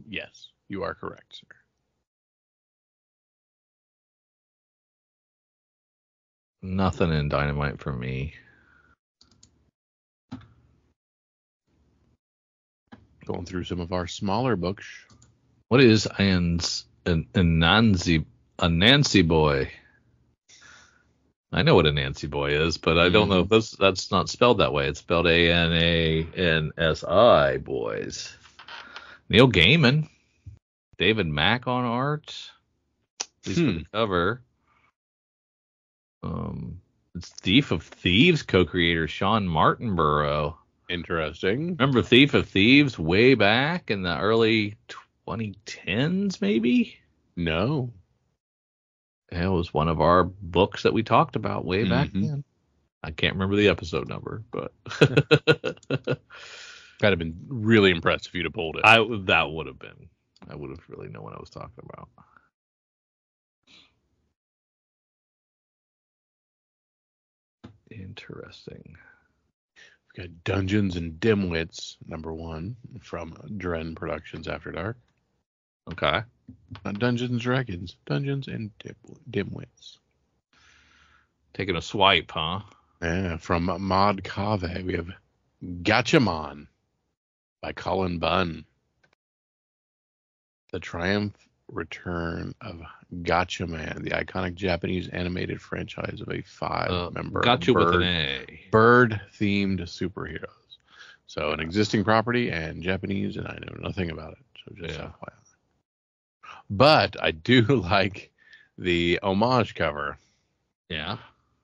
Yes, you are correct, sir. Nothing in Dynamite for me. Going through some of our smaller books. What is a Nancy boy? I know what a Nancy boy is, but I don't know if that's not spelled that way. It's spelled ANANSI boys. Neil Gaiman, David Mack on art. At least for the cover. It's Thief of Thieves co-creator Sean Martinborough. Interesting. Remember Thief of Thieves way back in the early 2010s, maybe? No. It was one of our books that we talked about way back then. I can't remember the episode number, but that'd have been really impressive if you'd have pulled it. That would have been. I would have really known what I was talking about. Interesting. We've got Dungeons and Dimwits #1 from Dren Productions After Dark. Okay. Not Dungeons and Dragons. Dungeons and Dimwits. Taking a swipe, huh? Yeah, from Mod Cave, we have Gatchaman by Colin Bunn. The triumph return of Gatchaman, the iconic Japanese animated franchise of a 5-member bird-themed superheroes. So an existing property and Japanese, and I know nothing about it. So just FYI. But I do like the homage cover. Yeah.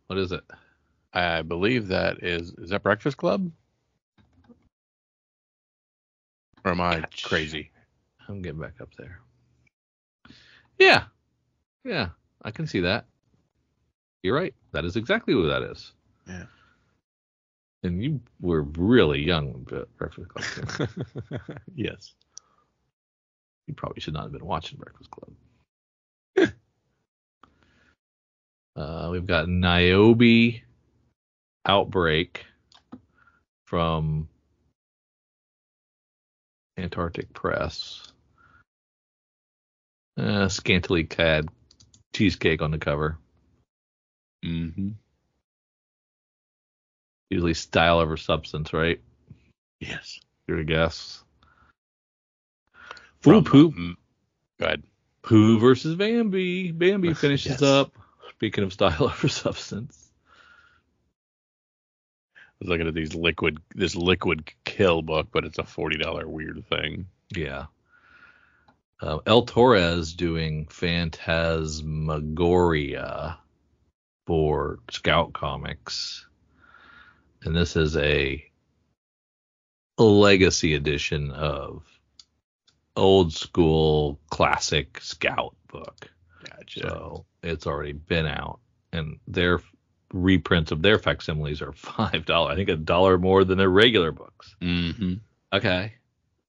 What is it? I believe that is that Breakfast Club? Or am I crazy? I'm getting back up there. Yeah. Yeah, I can see that. You're right. That is exactly what that is. Yeah. And you were really young when Breakfast Club came. Yes. You probably should not have been watching Breakfast Club. We've got Niobe Outbreak from Antarctic Press. Scantily clad cheesecake on the cover. Mm-hmm. Usually style over substance, right? Yes. You're a guess. From, Pooh. Go ahead. Pooh versus Bambi. Bambi finishes Yes. up. Speaking of style over substance. I was looking at this liquid kill book, but it's a $40 weird thing. Yeah. El Torres doing Phantasmagoria for Scout Comics. And this is a legacy edition of old school classic Scout book. Gotcha. So it's already been out. And their reprints of their facsimiles are $5. I think $1 more than their regular books. Mm-hmm. Okay.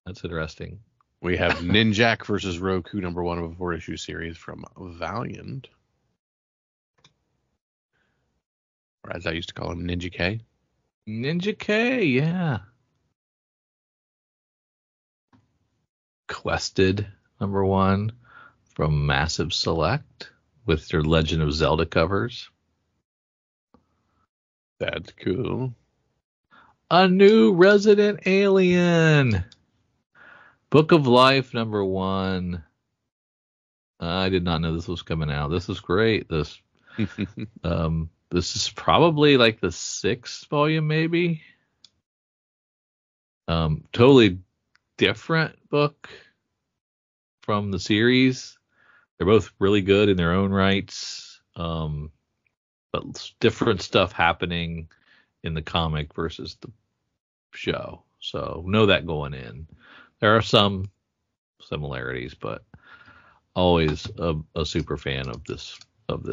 That's interesting. We have Ninjak versus Roku #1 of a 4-issue series from Valiant. Or as I used to call him, Ninja K. Ninja K, yeah. Quested #1 from Massive Select with their Legend of Zelda covers. That's cool. A new Resident Alien. Book of Life #1. I did not know this was coming out. This is great. This is probably like the 6th volume, maybe. Totally different book from the series. They're both really good in their own rights, but different stuff happening in the comic versus the show. So know that going in. There are some similarities, but always a super fan of this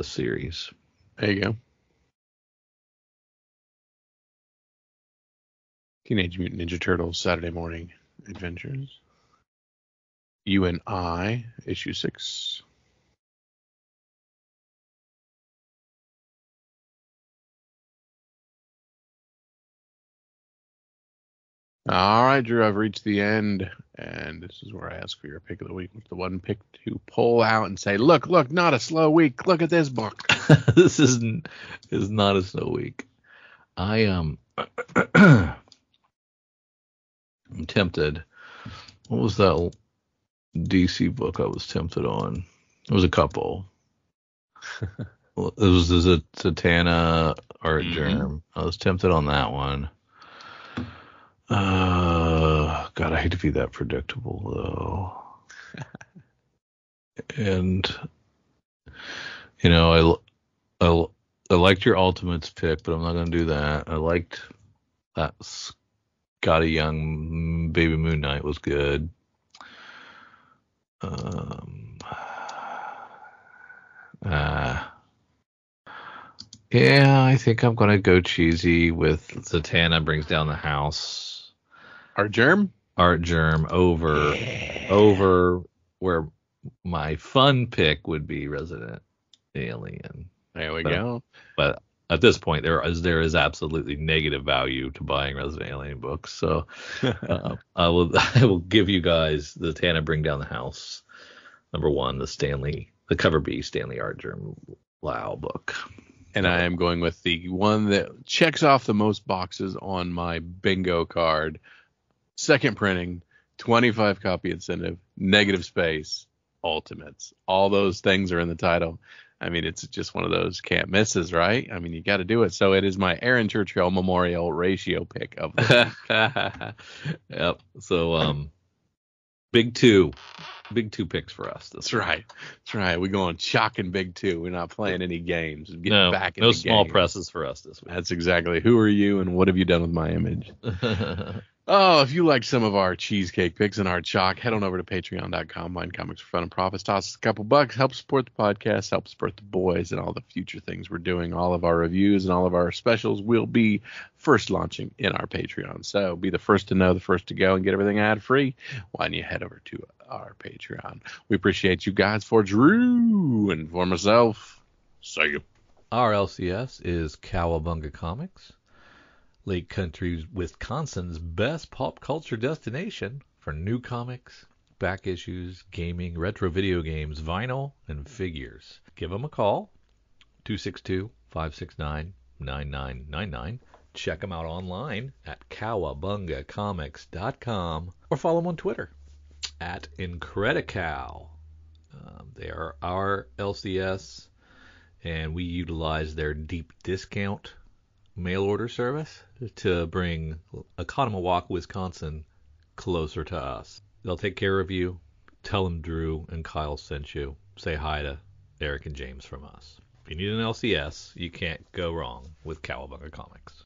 series. There you go. Teenage Mutant Ninja Turtles Saturday Morning Adventures. You and I, issue 6. All right, Drew, I've reached the end, and this is where I ask for your pick of the week. What's the one pick to pull out and say, look, not a slow week. Look at this book. This is not a slow week. I am I'm tempted. What was that DC book I was tempted on? It was a couple. It was the ZATANNA Artgerm. I was tempted on that one. God, I hate to be that predictable though. And I liked your Ultimates pick, but I'm not gonna do that. I liked that Scotty Young Baby Moon Knight was good. Yeah, I think I'm gonna go cheesy with ZATANNA Brings Down the House. Artgerm over where my fun pick would be Resident Alien. There we go. But at this point, there is absolutely negative value to buying Resident Alien books. So I will give you guys the ZATANNA Bring Down the House #1, the cover B Stanley Artgerm Lau book. And I am going with the one that checks off the most boxes on my bingo card. Second printing, 25 copy incentive, negative space, Ultimates. All those things are in the title. I mean, it's just one of those can't misses, right? I mean, you got to do it. So it is my Aaron Churchill Memorial ratio pick of the week. Yep. So big two picks for us. That's right. We're going chalk and big 2. We're not playing any games. No small presses for us this week. That's exactly. Who are you and what have you done with my image? Oh, if you like some of our cheesecake picks and our chalk, head on over to patreon.com. Find Comics for Fun and Profits. Toss us a couple bucks. Help support the podcast. Help support the boys and all the future things we're doing. All of our reviews and all of our specials will be first launching in our Patreon. So be the first to know, the first to go, and get everything ad-free. Why don't you head over to our Patreon? We appreciate you guys. For Drew and for myself, see you. Our LCS is Cowabunga Comics, Lake Country, Wisconsin's best pop culture destination for new comics, back issues, gaming, retro video games, vinyl, and figures. Give them a call, 262-569-9999. Check them out online at cowabungacomics.com or follow them on Twitter at Incredicow. They are our LCS, and we utilize their deep discount mail order service to bring Oconomowoc, Wisconsin closer to us. They'll take care of you. Tell them Drew and Kyle sent you. Say hi to Eric and James from us. If you need an LCS, you can't go wrong with Cowabunga Comics.